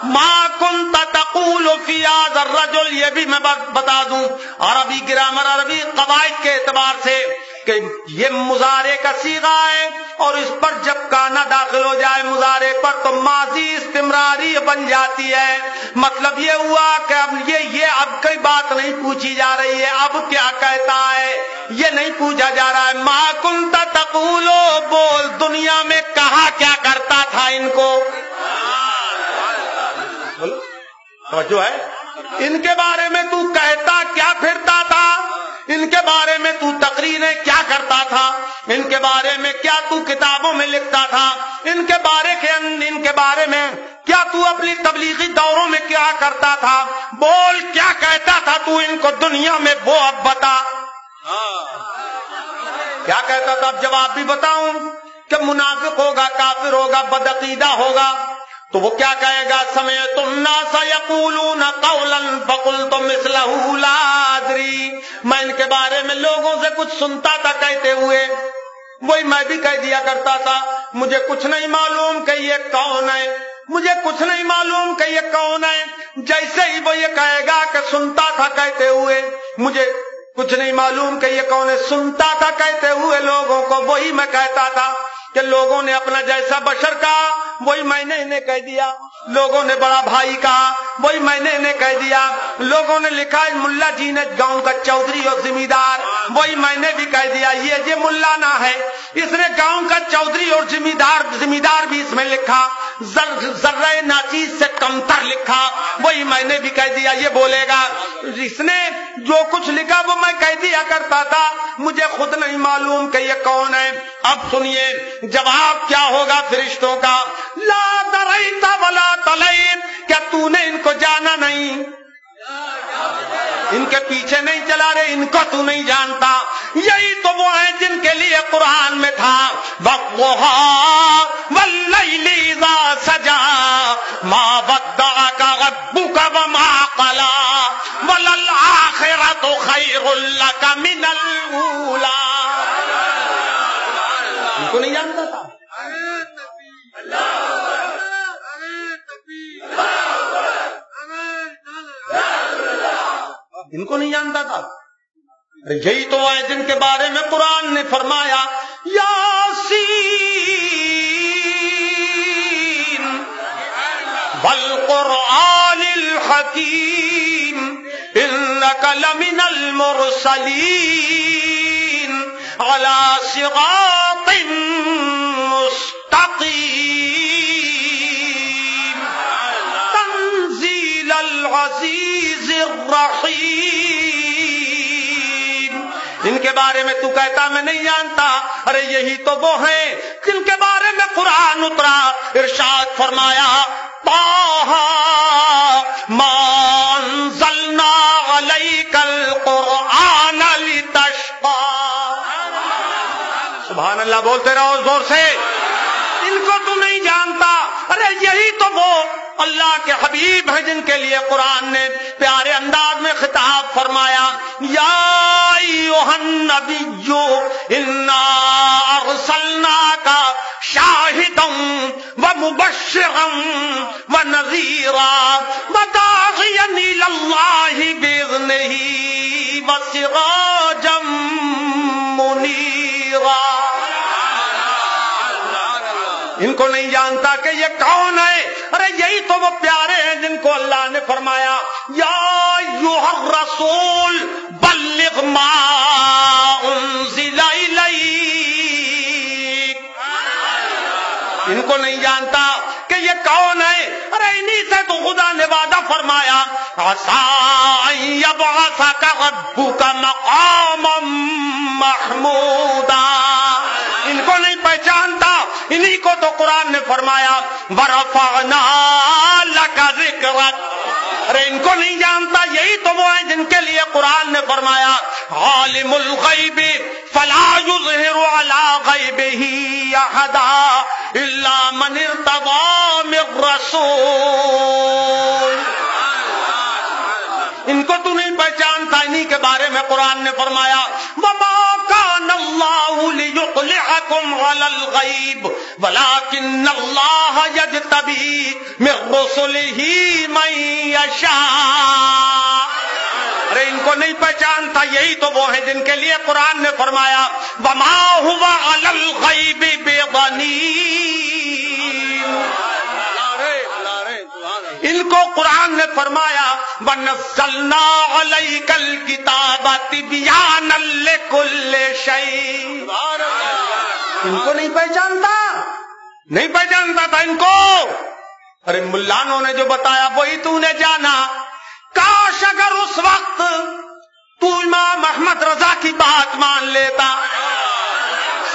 Speaker 2: ما کنت تقول فی ھذا الرجل، یہ بھی میں بتا دوں عربی گرامر، عربی قواعد کے اعتبار سے کہ یہ مضارع کا صیغہ ہے اور اس پر جب کانا داخل ہو جائے مضارع پر تو ماضی استمراری بن جاتی ہے۔ مطلب یہ ہوا کہ اب یہ اب کوئی بات نہیں پوچھی جا رہی ہے، اب کیا کہتا ہے یہ نہیں پوچھا جا رہا ہے۔ ما کنت تقول، بول دنیا میں کہا کیا کرتا تھا ان کو؟ جو ہے ان کے بارے میں تو کہتا کیا پھرتا تھا؟ ان کے بارے میں تو تقریریں کیا کرتا تھا؟ ان کے بارے میں کیا تو کتابوں میں لکھتا تھا؟ ان کے بارے میں کیا تو اپنی تبلیغی دوروں میں کیا کرتا تھا؟ بول کیا کہتا تھا تو ان کو دنیا میں، وہ اب بتا کیا کہتا تھا۔ اب جواب بھی بتاؤں کہ منافق ہوگا، کافر ہوگا، بدعقیدہ ہوگا تو وہ کیا کہے گا؟ سمعت الناس یقولون قولا فقلت مثلہ لا ادری، میں ان کے بارے میں لوگوں سے کچھ سنتا تھا کہتے ہوئے، وہی میں بھی کہہ دیا کرتا تھا مجھے کچھ نہیں معلوم کہ یہ کون ہے، مجھے کچھ نہیں معلوم کہ یہ کون ہے۔ جیسے ہی وہ یہ کہے گا کہ سنتا تھا کہتے ہوئے، مجھے کچھ نہیں معلوم کہ یہ کون ہے، سنتا تھا کہتے ہوئے لوگوں کو، وہی میں کہتا تھا کہ لوگوں نے اپنا جیسا بشر کہا وہی میں نے انہیں کہہ دیا، لوگوں نے بڑا بھائی کہا وہی میں نے انہیں کہہ دیا، لوگوں نے لکھا ملا جی نے گاؤں کا چودھری اور ذمہ دار، وہی میں نے بھی کہہ دیا یہ ملا نہ ہے، اس نے گاؤں کا چودھری اور ذمہ دار بھی اس میں لکھا، ذرہ ناچیز سے کمتر لکھا، وہی میں نے بھی کہہ دیا یہ بولے گا، اس نے جو کچھ لکھا وہ میں کہہ دیا کرتا تھا، مجھے خود نہیں معلوم کہ یہ کون ہے۔ اب سنیے جواب کیا ہوگا فرشتوں کا، لا دریت ولا تلیت، کیا تو نے ان کو جانا نہیں، ان کے پیچھے نہیں چلا رہے، ان کو تو نہیں جانتا۔ یہی تو وہ ہیں جن کے لیے قرآن میں تھا وَالضُّحَىٰ وَاللَّيْلِ إِذَا سَجَىٰ مَا وَدَّعَكَ رَبُّكَ وَمَا قَلَىٰ وَلَلْآخِرَةُ خَيْرٌ لَّكَ مِنَ الْأُولَىٰ۔ ان کو نہیں جانتا تھا، ان کو نہیں جانتا تھا۔ یہی تو ہے جن کے بارے میں قرآن نے فرمایا یاسین والقرآن الحکیم انک لمن المرسلین علی صراط مستقیم تنزیل العزیز الرحیم۔ ان کے بارے میں تو کہتا میں نہیں جانتا، ارے یہی تو وہ ہیں جن کے بارے میں قرآن اترا، ارشاد فرمایا طٰہٰ ما انزلنا علیک القرآن لتشقیٰ۔ سبحان اللہ بولتے رہو زور سے۔ ان کو تو نہیں جانتا، ارے یہی تو وہ اللہ کے حبیب ہیں جن کے لیے قرآن نے پیارے انداز میں خطاب فرمایا یا ایھا النبی انا ارسلناک شاہدا ومبشرا ونذیرا وداعیا الی اللہ باذنہ وسراجا منیرا۔ ان کو نہیں جانتا کہ یہ کون ہے، ارے یہی تو وہ پیارے ہیں جن کو اللہ نے فرمایا یا ایھا الرسول بلغ ما انزل الیک۔ ان کو نہیں جانتا کہ یہ کون ہے، ارے انہی سے تو خدا نے وعدہ فرمایا عسیٰ ان یبعثک ربک مقاما محمودا۔ ان کو نہیں پہچانتا، انہی کو تو قرآن نے فرمایا ورفعنا لک ذکرک۔ ارے ان کو نہیں جانتا، یہی تو وہ ہیں جن کے لیے قرآن نے فرمایا عالم الغیب فلا یظہر علی غیبہ احدا الا من ارتضی من رسول۔ ان کو تو نہیں پہچانتا، انہی کے بارے میں قرآن نے فرمایا وما کان اللہ لیطلعکم علی الغیب ولکن اللہ یجتبی من رسلہ من یشاء. ارے ان کو نہیں پہچانتا، یہی تو وہ ہیں جن کے لیے قرآن نے فرمایا وما هو علی الغیب بضنین. ان کو قرآن نے فرمایا وَنَزَّلْنَا عَلَيْكَ الْكِتَابَ تِبْيَانًا لِكُلِّ شَيْءٍ. ان کو نہیں پہچانتا، نہیں پہچانتا تھا ان کو. ارے ملانوں نے جو بتایا وہی تو نے جانا. کاش اگر اس وقت تو امام احمد رضا کی بات مان لیتا،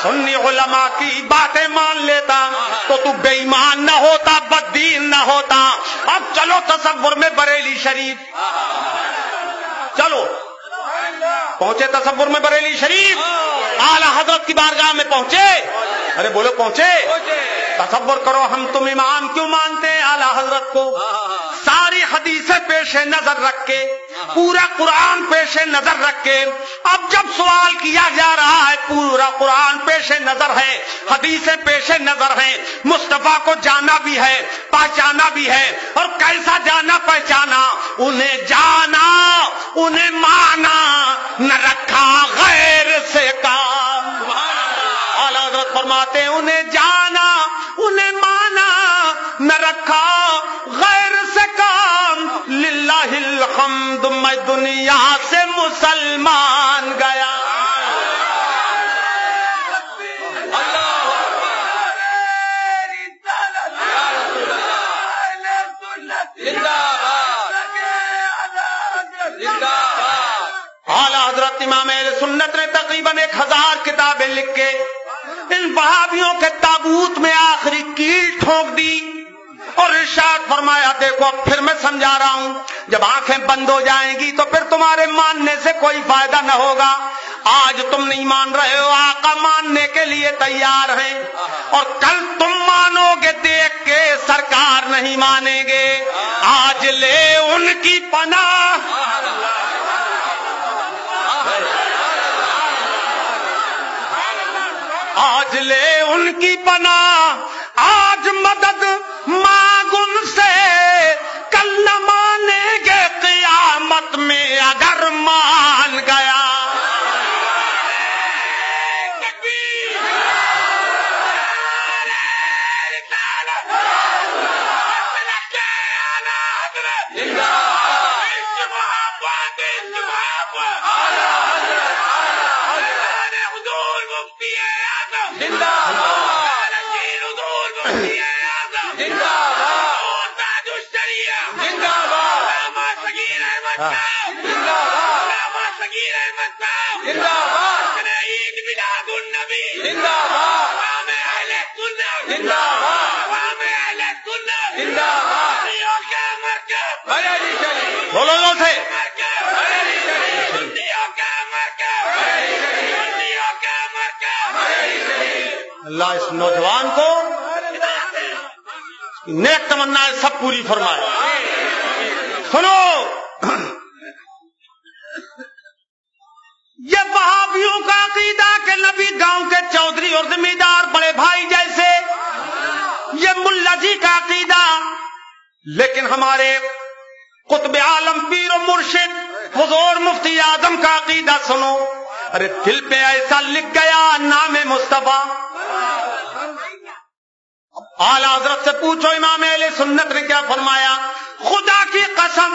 Speaker 2: سنی علماء کی باتیں مان لیتا، تو تو بے ایمان نہ ہوتا، بددین نہ ہوتا. اب چلو تصور میں بریلی شریف، چلو پہنچے تصور میں بریلی شریف، اعلی حضرت کی بارگاہ میں پہنچے. ارے بولو پہنچے. تصور کرو ہم تم امام کیوں مانتے ہیں اعلی حضرت کو؟ ساری حدیثیں پیش نظر رکھ کے، پورا قرآن پیش نظر رکھ کے، اب جب سوال کیا جا رہا ہے پورا قرآن پیش نظر ہے، حدیثیں پیش نظر ہیں، مصطفیٰ کو جانا بھی ہے، پہچانا بھی ہے. اور کیسا جانا پہچانا؟ انہیں جانا، انہیں مانا، نہ رکھا غیر سے کام. اعلی حضرت فرماتے ہیں انہیں جانا، انہیں مانا، نہ رکھا غیر سے کام. للہ الحمد میں دنیا سے مسلمان گیا. اعلی حضرت امام اہل سنت نے تقریباً 1000 کتابیں لکھ کے ان وہابیوں کے تابوت میں آخری کیل ٹھونک دی اور ارشاد فرمایا دیکھو اب پھر میں سمجھا رہا ہوں، جب آنکھیں بند ہو جائیں گی تو پھر تمہارے ماننے سے کوئی فائدہ نہ ہوگا. آج تم نہیں مان رہے ہو، آقا ماننے کے لیے تیار ہیں، اور کل تم مانو گے دیکھ کے سرکار نہیں مانیں گے. آج لے ان کی پناہ، آج لے ان کی پناہ، آج مدد مانگ ان سے، کل نہ مانیں گے قیامت میں اگر مان گیا. بولو سے اللہ اس نوجوان کو نیک تمنا سب پوری فرمائے. سنو، یہ وہابیوں کا عقیدہ کہ نبی گاؤں کے چودھری اور زمیندار بڑے بھائی جیسے، یہ ملا جی کا عقیدہ. لیکن ہمارے قطب عالم پیر و مرشد حضور مفتی اعظم کا عقیدہ سنو. ارے دل پہ ایسا لکھ گیا نام مصطفیٰ. اعلی حضرت سے پوچھو امام اہل سنت نے کیا فرمایا؟ خدا کی قسم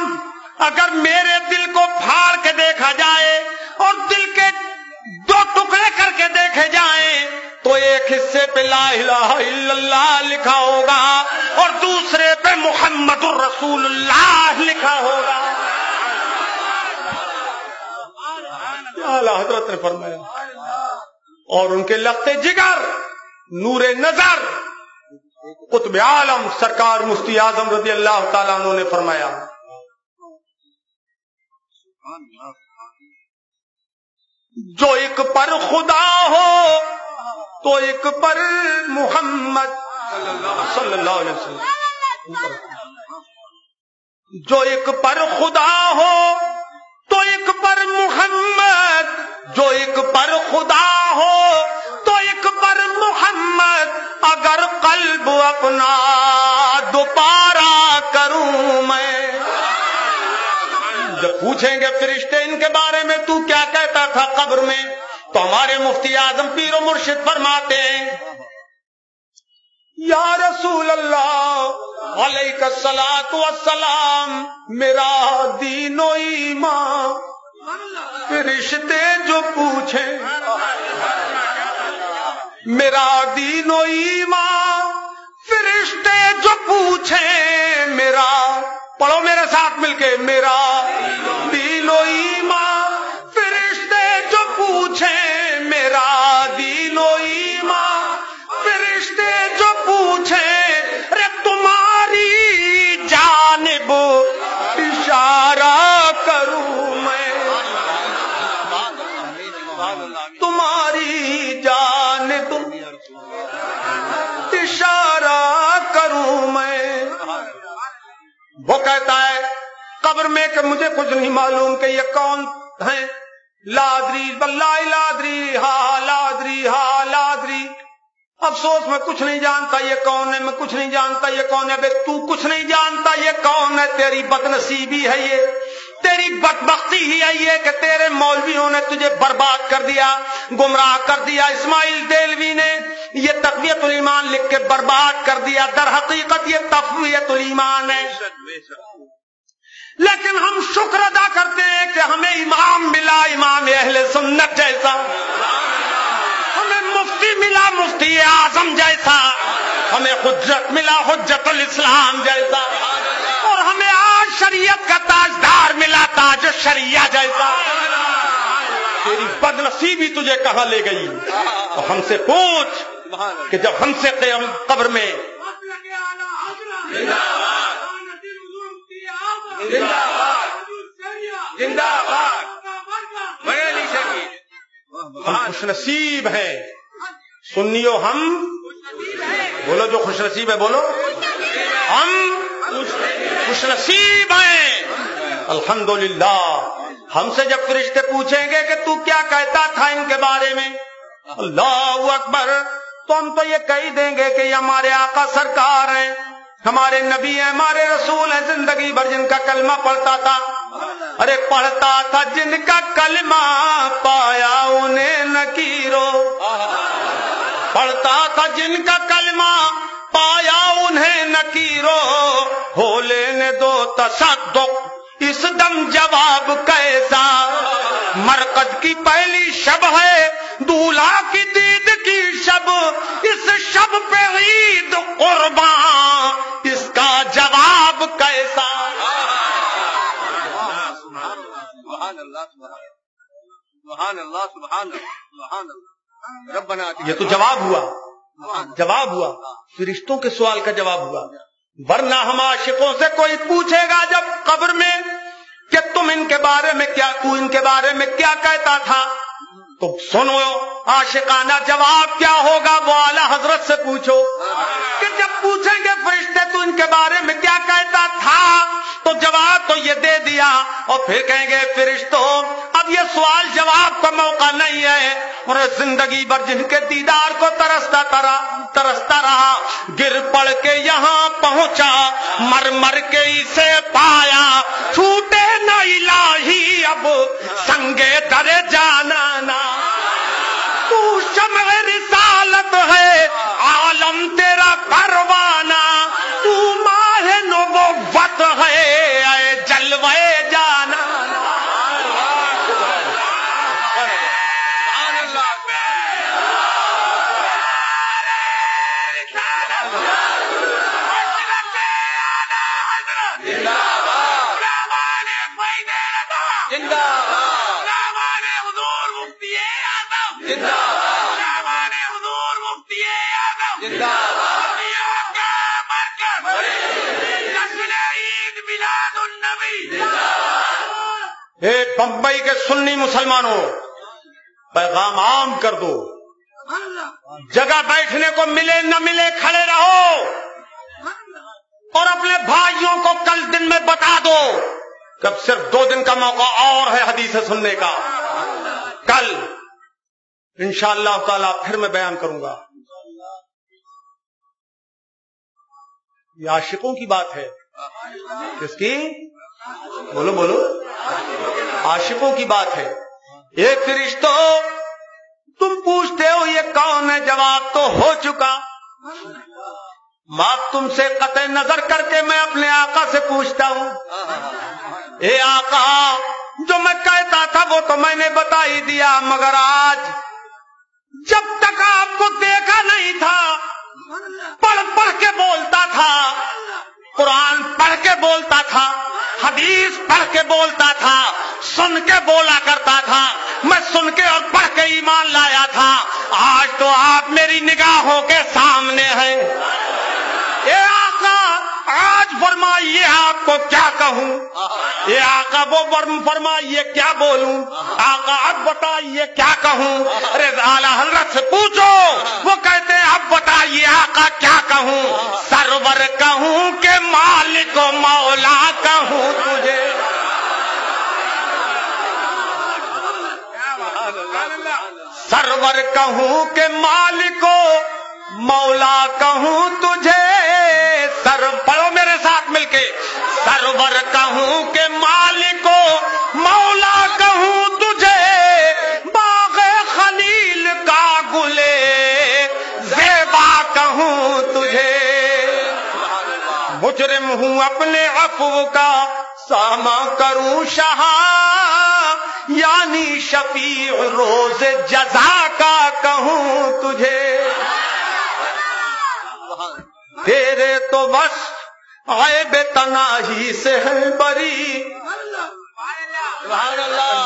Speaker 2: اگر میرے دل کو پھاڑ کے دیکھا جائے اور دل کے 2 ٹکڑے کر کے دیکھے جائیں تو ایک حصے پہ لا الہ الا اللہ لکھا ہوگا اور دوسرے پہ محمد الرسول اللہ لکھا ہوگا. اعلی حضرت نے فرمایا. اور ان کے لخت جگر، نور نظر، قطب عالم سرکار مفتی اعظم رضی اللہ تعالیٰ عنہ نے فرمایا جو ایک پر خدا ہو تو ایک پر محمد صلی اللہ علیہ وسلم، جو ایک پر خدا ہو تو ایک پر محمد جو ایک پر خدا ہو تو ایک پر محمد، اگر قلب اپنا دوبارہ کروں میں۔ جب پوچھیں گے فرشتے ان کے بارے میں تو کیا کہتا تھا قبر میں، تو ہمارے مفتی اعظم پیر و مرشد فرماتے ہیں یا رسول اللہ علیہ الصلاۃ والسلام، میرا دین و ایمان فرشتے جو پوچھیں، میرا دین و ایمان فرشتے جو پوچھیں، میرا پڑھو میرے ساتھ مل کے، میرا دین و ایمان فرشتے جو پوچھیں، میرا دین و ایمان فرشتے جو پوچھیں، رے تمہاری جانب اشارہ کروں میں، تمہاری جانب اشارہ کروں میں۔ وہ کہتا ہے قبر میں کہ مجھے کچھ نہیں معلوم کہ یہ کون ہیں، لادری واللہ لادری ہا لادری ہا لادری، افسوس میں کچھ نہیں جانتا یہ کون ہے، میں کچھ نہیں جانتا یہ کون ہے۔ بے تو کچھ نہیں جانتا یہ کون ہے، تیری بدنصیبی ہے، یہ تیری بدبختی ہی ہے یہ کہ تیرے مولویوں نے تجھے برباد کر دیا، گمراہ کر دیا۔ اسماعیل دیلوی نے یہ تقویت الایمان لکھ کے برباد کر دیا، در حقیقت یہ تقویت الایمان ہے۔ لیکن ہم شکر ادا کرتے ہیں کہ ہمیں امام ملا، امام اہل سنت جیسا، ہمیں مفتی ملا، مفتی اعظم جیسا، ہمیں حجت ملا، حجت الاسلام جیسا، اور ہمیں آج شریعت کا تاجدار ملا، تاج شریعہ جیسا۔ تیری بدنصیبی تجھے کہاں لے گئی؟ تو ہم سے پوچھ کہ جب ہم سے قبر میں ہم خوش نصیب ہیں، سنیو ہم بولو، جو خوش نصیب ہے بولو، ہم خوش نصیب ہیں الحمدللہ۔ ہم سے جب فرشتے پوچھیں گے کہ تو کیا کہتا تھا ان کے بارے میں، اللہ اکبر، تو ہم تو یہ کہہ دیں گے کہ یہ ہمارے آقا سرکار ہیں، ہمارے نبی ہیں، ہمارے رسول ہیں، زندگی بھر جن کا کلمہ پڑھتا تھا، ارے پڑھتا تھا جن کا کلمہ پایا انہیں نکیرو، پڑھتا تھا جن کا کلمہ پایا انہیں نکیرو، ہو لینے دو تصدق اس دم جواب کیسا، مرقد کی پہلی شب ہے دولہا کی دید کی شب، اس شب پہ عید قربان اس کا جواب کیسا۔
Speaker 3: سبحان اللہ سبحان اللہ ربنا،
Speaker 2: یہ تو جواب ہوا، جواب ہوا، فرشتوں کے سوال کا جواب ہوا۔ ورنہ ہم عاشقوں سے کوئی پوچھے گا جب قبر میں کہ تم ان کے بارے میں کیا، تو ان کے بارے میں کیا کہتا تھا، تو سنو عاشقانہ جواب کیا ہوگا، وہ اعلی حضرت سے پوچھو کہ جب پوچھیں گے فرشتے تو ان کے بارے میں کیا کہتا تھا، تو جواب تو یہ دے دیا، اور پھر کہیں گے فرشتوں اب یہ سوال جواب کا موقع نہیں ہے، اور زندگی بھر جن کے دیدار کو ترستا رہا، گر پڑ کے یہاں پہنچا، مر مر کے اسے پایا، چھوٹے نہ الہی اب سنگے در جانا نا، تو شمع رسالت ہے عالم تیرا پروانہ، تو ماہ نبوت ہے اے جلوے جانا۔ بمبئی کے سنی مسلمانوں پیغام عام کر دو، جگہ بیٹھنے کو ملے نہ ملے کھڑے رہو، اور اپنے بھائیوں کو کل دن میں بتا دو کہ اب صرف 2 دن کا موقع اور ہے حدیث سننے کا، کل انشاءاللہ تعالی پھر میں بیان کروں گا. یہ عاشقوں کی بات ہے. کس کی؟ بولو بولو. عاشقوں کی بات ہے. ایک فرشتوں تم پوچھتے ہو یہ کون ہے، جواب تو ہو چکا. بات تم سے قطع نظر کر کے میں اپنے آقا سے پوچھتا ہوں، اے آقا جو میں کہتا تھا وہ تو میں نے بتا ہی دیا، مگر آج جب تک آپ کو دیکھا نہیں تھا پڑھ پڑھ کے بولتا تھا، قرآن پڑھ کے بولتا تھا، حدیث پڑھ کے بولتا تھا، سن کے بولا کرتا تھا، میں سن کے اور پڑھ کے ایمان لایا تھا. آج تو آپ میری نگاہوں کے سامنے ہیں. اے آقا آج فرمائیے آپ کو کیا کہوں؟ اے آقا وہ فرمائیے کیا بولوں؟ آقا اب بتائیے کیا کہوں؟ ارے اعلیٰ حضرت سے پوچھو، وہ کہتے ہیں اب بتائیے آقا کیا کہوں؟ سرور کہوں کہ مالک و مولا کہوں تجھے؟ سرور کہوں کہ مالک و مولا کہوں تجھے؟ پڑھو میرے ساتھ مل کے. سرور کہوں کہ مالک و مولا کہوں تجھے، باغ خلیل کا گلے زیبا کہوں تجھے. مجرم ہوں اپنے عفو کا ساماں کروں شاہ، یعنی شفیع روز جزا کا کہوں تجھے. تیرے تو بس عیب تناہی سے ہے بری.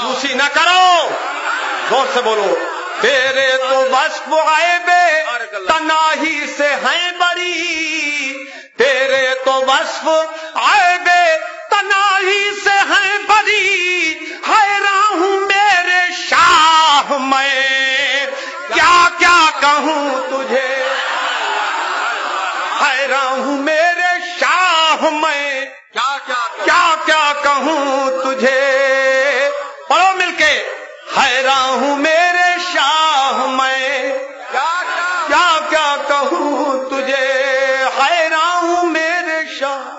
Speaker 2: دوسری نہ کرو، زور سے بولو. تیرے تو بس عیب تناہی سے ہے بری، تیرے تو وصف عیب تناہی سے ہے بری. حیران ہوں میرے شاہ میں کیا کیا کہوں تجھے؟ حیران ہوں میرے شاہ میں کیا کیا کہوں تجھے؟ پڑھو مل کے. حیران ہوں میرے شاہ میں کیا کیا کہوں تجھے؟ حیران ہوں میرے شاہ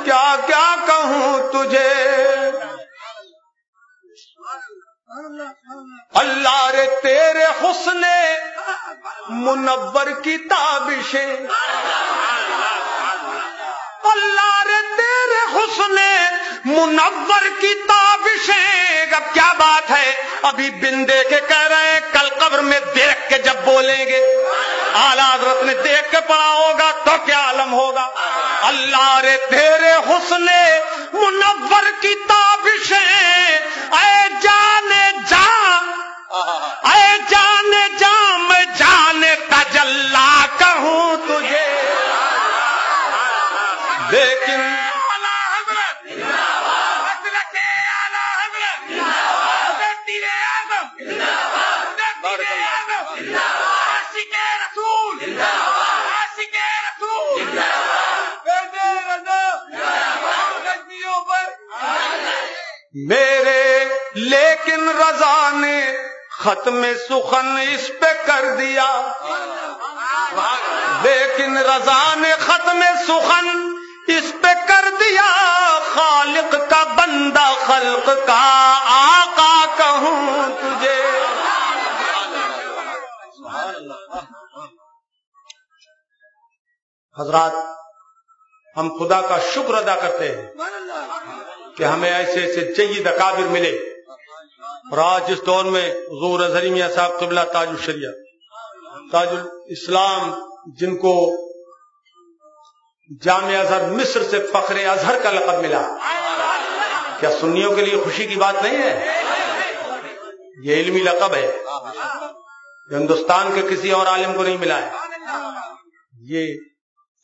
Speaker 2: کیا کیا کہوں تجھے؟ اللہ رے تیرے حسن منور کی تابشیں، اللہ رے تیرے حسن منور کی تابشیں. اب کیا بات ہے، ابھی بن دے کے کہہ رہے ہیں، کل قبر میں دیکھ کے جب بولیں گے، اعلیٰ حضرت نے دیکھ کے پڑھا ہوگا تو کیا عالم ہوگا. اللہ رے تیرے حسن منور کی تابشیں، اے جانے جان، اے جانے جان میں جانے تجلا کہوں تجھے. لیکن میرے لیکن رضا نے ختم سخن اس پہ کر دیا، لیکن رضا نے ختم سخن اس پہ کر دیا. خالق کا بندہ خلق کا آقا کہوں تجھے. حضرات ہم خدا کا شکر ادا کرتے ہیں کہ ہمیں ایسے ایسے جید اکابر ملے. اور آج اس دور میں حضور اظہری میاں صاحب قبلہ تاج الشریعہ تاج الاسلام، جن کو جامعہ ازہر مصر سے فخر ازہر کا لقب ملا، کیا سنیوں کے لیے خوشی کی بات نہیں ہے؟ یہ علمی لقب ہے، ہندوستان کے کسی اور عالم کو نہیں ملا ہے. یہ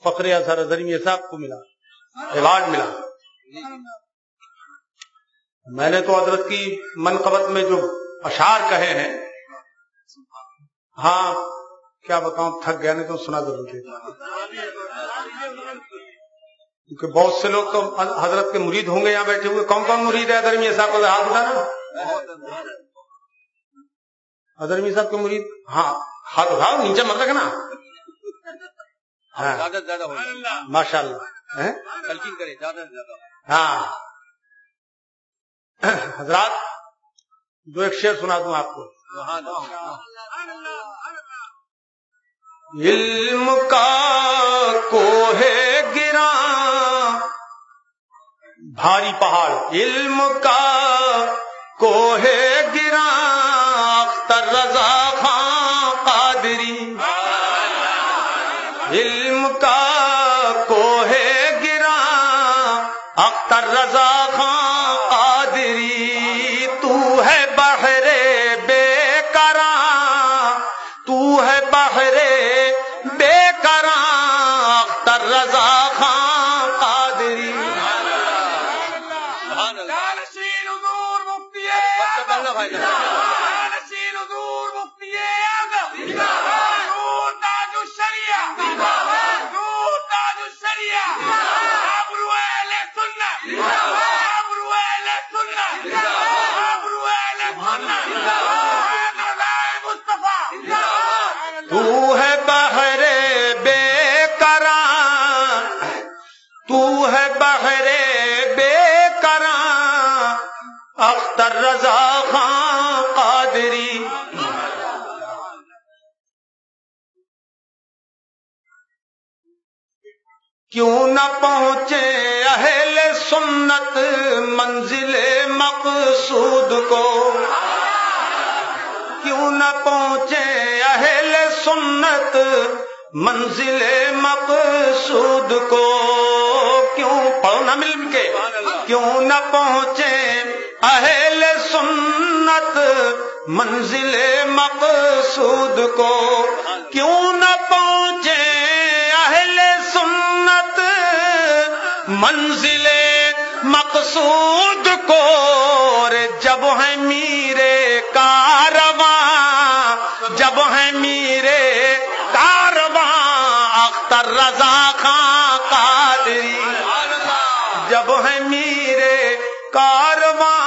Speaker 2: فخر ازہر اظہری میاں صاحب کو ملا، ایوارڈ ملا. میں نے تو حضرت کی منقبت میں جو اشعار کہے ہیں، ہاں کیا بتاؤں، تھک گیا، نہیں تو سنا ضرور تھے. کیونکہ بہت سے لوگ تو حضرت کے مرید ہوں گے یہاں بیٹھے ہوئے. کون کون مرید ہے اظہری میاں صاحب کو ہاتھ اٹھانا. حضرمی صاحب کے مرید ہاں ہاتھ اٹھاؤ نیچے مت رکھنا
Speaker 3: زیادہ سے زیادہ ہو جائے
Speaker 2: ماشاء اللہ
Speaker 3: تلقین کرے زیادہ سے زیادہ.
Speaker 2: ہاں حضرات دو ایک شعر سنا دوں آپ کو.
Speaker 3: سبحان اللہ.
Speaker 2: علم کا کوہ گراں بھاری پہاڑ، علم کا کوہ گراں اختر رضا خان قادری، علم کا کوہ گراں اختر رضا خان قادری، تو ہے بحر بے کراں، تو ہے بحر بے کراں اختر رضا خان قادری.
Speaker 3: سبحان اللہ.
Speaker 2: تو ہے بحر بے کراں، تو ہے بحر بے کراں اختر رضا خان قادری. کیوں نہ پہنچے اہل سنت منزل مقصود کو، کیوں نہ پہنچے اہل سنت منزل مقصود کو، کیوں پڑھو نہ مل کے، کیوں نہ پہنچے اہل سنت منزل مقصود کو، کیوں نہ پہنچے اہل سنت منزل مقصود کو. جب ہے میرے کارواں، جب ہے میرے کارواں اختر رضا خان قادری، جب ہے میرے کارواں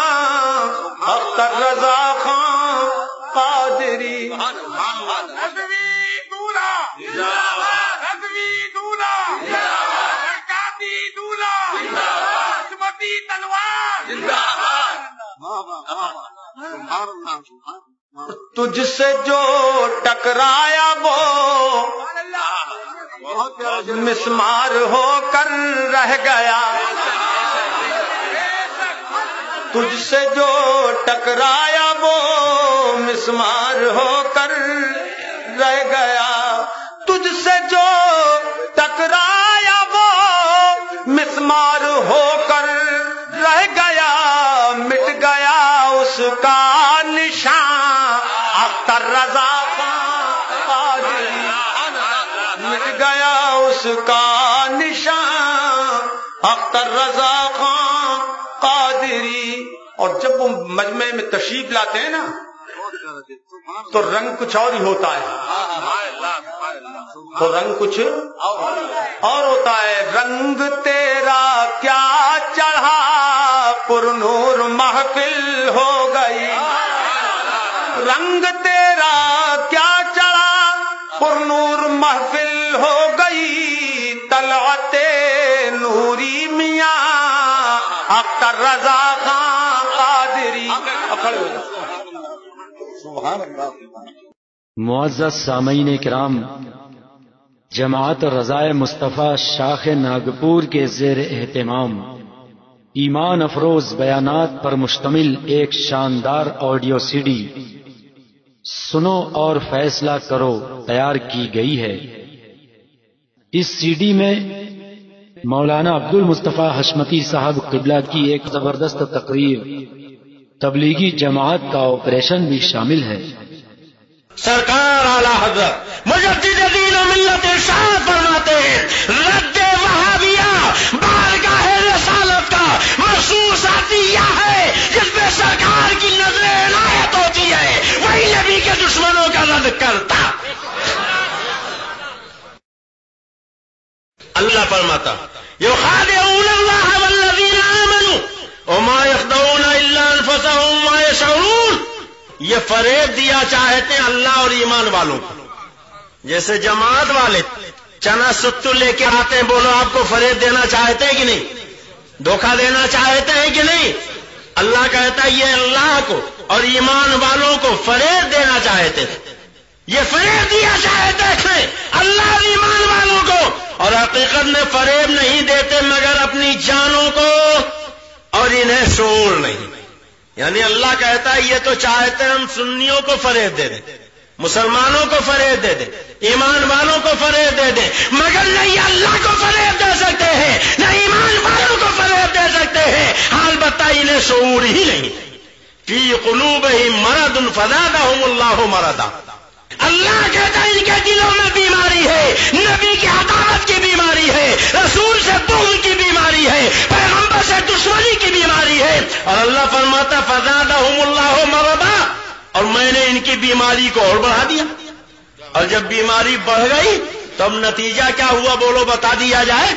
Speaker 2: اختر رضا خان قادری. تجھ سے جو ٹکرایا وہ مسمار ہو کر رہ گیا، تجھ سے جو ٹکرایا وہ مسمار ہو کر رہ گیا، تجھ سے جو ٹکرایا وہ مسمار ہو کر رہ گیا، مٹ گیا اس کا نشان اختر رضا خان قادری، مٹ گیا اس کا نشان اختر رضا خان قادری. اور جب وہ مجمع میں تشریف لاتے ہیں نا تو رنگ کچھ اور ہی ہوتا ہے، تو رنگ کچھ اور ہوتا ہے. رنگ تیرا کیا چڑھا پر نور محفل ہو گئی، رنگ تیرا کیا چڑھا پر نور محفل ہو گئی، طلعت نوری میاں اختر رضا خان قادری.
Speaker 1: معزز سامعین کرام، جماعت رضائے مصطفیٰ شاخ ناگپور کے زیر اہتمام ایمان افروز بیانات پر مشتمل ایک شاندار آڈیو سی ڈی سنو اور فیصلہ کرو تیار کی گئی ہے. اس سی ڈی میں مولانا عبد المصطفیٰ حشمتی صاحب قبلہ کی ایک زبردست تقریر تبلیغی جماعت کا آپریشن بھی شامل ہے.
Speaker 4: سرکار اعلی حضرت مجدد دین و ملت ارشاد فرماتے ہیں، رد وہابیہ بارگاہ رسالت کا مخصوص عطیہ ہے، جس پہ سرکار کی نظر عنایت ہوتی ہے وہی نبی کے دشمنوں کا رد کرتا. اللہ فرماتا یخادعون اللہ والذین آمنوا وما يخدعون الا انفسهم وما يشعرون. یہ فریب دیا چاہتے ہیں اللہ اور ایمان والوں کو. جیسے جماعت والے چنا ستو لے کے آتے ہیں، بولو آپ کو فریب دینا چاہتے ہیں کہ نہیں، دھوکہ دینا چاہتے ہیں کہ نہیں؟ اللہ کہتا ہے یہ اللہ کو اور ایمان والوں کو فریب دینا چاہتے تھے، یہ فریب دیا چاہتے تھے اللہ اور ایمان والوں کو، اور حقیقت میں فریب نہیں دیتے مگر اپنی جانوں کو، اور انہیں شعور نہیں. یعنی اللہ کہتا ہے یہ تو چاہتے ہیں ہم سنیوں کو فریب دے دیں، مسلمانوں کو فریب دے دیں، ایمان والوں کو فریب دے دیں، مگر نہیں اللہ کو فریب دے سکتے ہیں، نہ ایمان والوں کو فریب دے سکتے ہیں. البتہ انہیں شعور ہی نہیں. فی قلوبہم مرض فزادہم اللہ مرضا. اللہ کہتا ہے ان کے دلوں میں بیماری ہے، نبی کی عداوت کی بیماری ہے، رسول سے بغض کی بیماری ہے، پیغمبر سے دشمنی کی بیماری ہے. اور اللہ فرماتا فزادہم اللہ مرضا، اور میں نے ان کی بیماری کو اور بڑھا دیا. اور جب بیماری بڑھ گئی تو اب نتیجہ کیا ہوا بولو، بتا دیا جائے.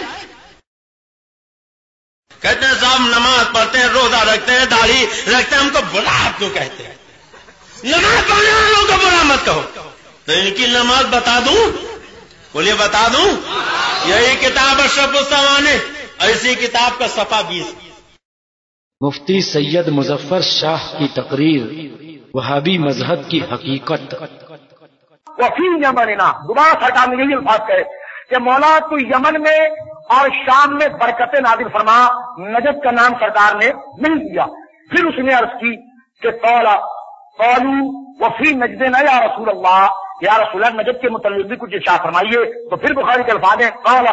Speaker 4: کہتے ہیں صاحب نماز پڑھتے ہیں، روزہ رکھتے ہیں، داڑھی رکھتے ہیں، ہم کو برا آپ کیوں کہتے ہیں؟ نماز پڑھنے والوں کو برا مت کہو. تو ان کی نماز بتا دوں، بولیے بتا دوں. یہی کتاب اشرف السوانح، ایسی کتاب کا صفحہ 20.
Speaker 1: مفتی سید مظفر شاہ کی تقریر، وہابی مذہب کی حقیقت.
Speaker 5: وفی یمننا، دوبارہ سرکار نے یہی الفاظ کہے کہ مولا تو یمن میں اور شام میں برکت نازل فرما. نجد کا نام سرکار نے نہیں دیا. پھر اس نے عرض کی کہ قالوا وفی نجدنا یا رسول اللہ، یا رسول اللہ نجد کے متعلق بھی کچھ ارشاد فرمائیے. تو پھر بخاری کے الفاظ ہیں قال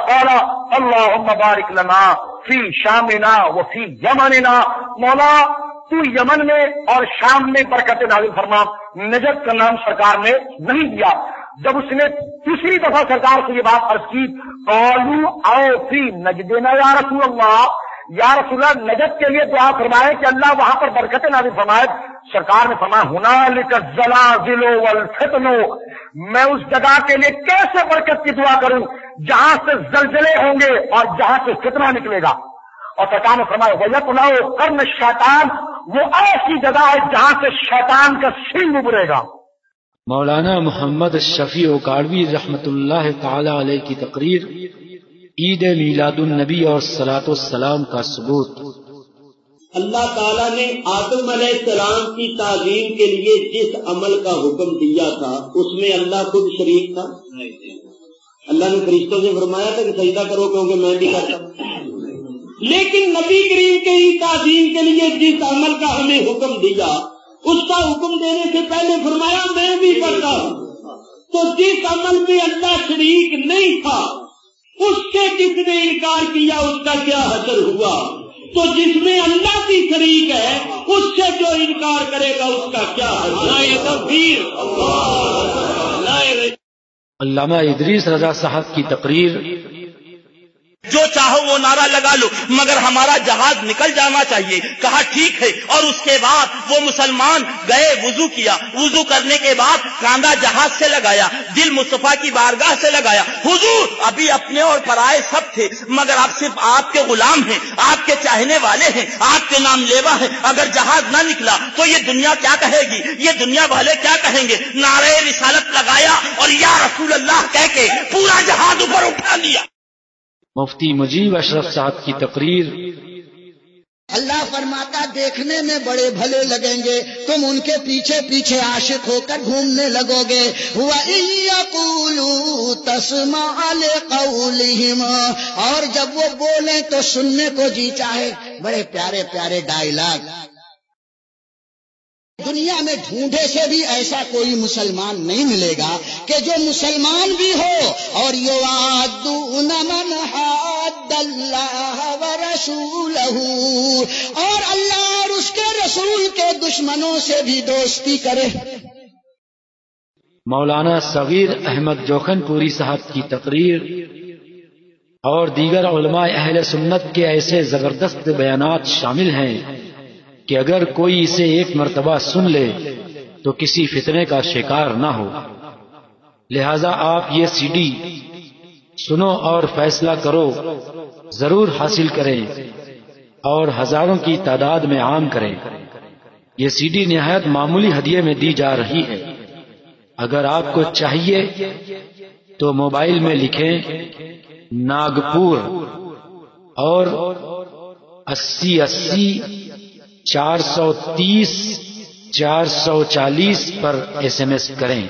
Speaker 5: اللہم بارک لنا فی شامنا وفی یمننا. مولا تو یمن میں اور شام میں برکت نازل فرما. نجد کا نام سرکار نے نہیں دیا. جب اس نے تیسری دفعہ سرکار سے یہ بات عرض کی قالوا او فی نجدنا یا رسول اللہ، یا رسول اللہ نجد کے لیے دعا فرمائے کہ اللہ وہاں پر برکت نازل فرمائے. سرکار نے فرمایا ہنالک الزلازل والفتن، میں اس جگہ کے لیے کیسے برکت کی دعا کروں جہاں سے زلزلے ہوں گے اور جہاں سے فتنہ نکلے گا. اور سرکار نے فرمایا وَيَطْلَعُ قَرْنَ الشَّيْطَانِ، وہ ایسی جگہ ہے جہاں سے شیطان کا سینگ ابھرے گا.
Speaker 1: مولانا محمد شفیع اوکاڑوی رحمۃ اللہ تعالی علیہ کی تقریر، عید میلاد النبی اور صلاۃ السلام کا ثبوت.
Speaker 6: اللہ تعالیٰ نے آدم علیہ السلام کی تعظیم کے لیے جس عمل کا حکم دیا تھا اس میں اللہ خود شریک تھا. اللہ نے فرشتوں سے فرمایا تھا کہ سجدہ کرو کیونکہ میں بھی کرتا ہوں. لیکن نبی کریم کے ہی تعظیم کے لیے جس عمل کا ہمیں حکم دیا اس کا حکم دینے سے پہلے فرمایا میں بھی کرتا ہوں. تو جس عمل میں اللہ شریک نہیں تھا اس سے جس نے انکار کیا اس کا کیا حشر ہوا. تو جس میں اللہ کی شریک ہے اس سے جو انکار کرے گا اس کا کیا حشر.
Speaker 1: علامہ ادریس رضا صاحب کی تقریر،
Speaker 7: جو چاہو وہ نعرہ لگا لو مگر ہمارا جہاز نکل جانا چاہیے. کہا ٹھیک ہے. اور اس کے بعد وہ مسلمان گئے، وضو کیا، وضو کرنے کے بعد کاندھا جہاز سے لگایا، دل مصطفیٰ کی بارگاہ سے لگایا. حضور ابھی اپنے اور پرائے سب تھے مگر آپ صرف آپ کے غلام ہیں، آپ کے چاہنے والے ہیں، آپ کے نام لیوا ہیں. اگر جہاز نہ نکلا تو یہ دنیا کیا کہے گی، یہ دنیا والے کیا کہیں گے. نعرہ رسالت لگایا اور یا رسول اللہ کہہ کے پورا جہاز اوپر اٹھا لیا.
Speaker 1: مفتی مجیب اشرف صاحب کی تقریر،
Speaker 8: اللہ فرماتا دیکھنے میں بڑے بھلے لگیں گے، تم ان کے پیچھے پیچھے عاشق ہو کر گھومنے لگو گے. وَإِن يَقُولُوا تَسْمَعْ لِقَوْلِهِمْ، اور جب وہ بولیں تو سننے کو جی چاہے. بڑے پیارے پیارے ڈائیلاگ. دنیا میں ڈھونڈے سے بھی ایسا کوئی مسلمان نہیں ملے گا کہ جو مسلمان بھی ہو اور یوادون من حاد اللہ ورسولہ، اور اللہ اور اس کے رسول کے دشمنوں سے بھی دوستی کرے.
Speaker 1: مولانا صغیر احمد جوخن پوری صاحب کی تقریر اور دیگر علماء اہل سنت کے ایسے زبردست بیانات شامل ہیں کہ اگر کوئی اسے ایک مرتبہ سن لے تو کسی فتنے کا شکار نہ ہو. لہذا آپ یہ سی ڈی سنو اور فیصلہ کرو ضرور حاصل کریں اور ہزاروں کی تعداد میں عام کریں. یہ سی ڈی نہایت معمولی ہدیے میں دی جا رہی ہے. اگر آپ کو چاہیے تو موبائل میں لکھیں ناگپور اور 8080 430 440 پر SMS کریں.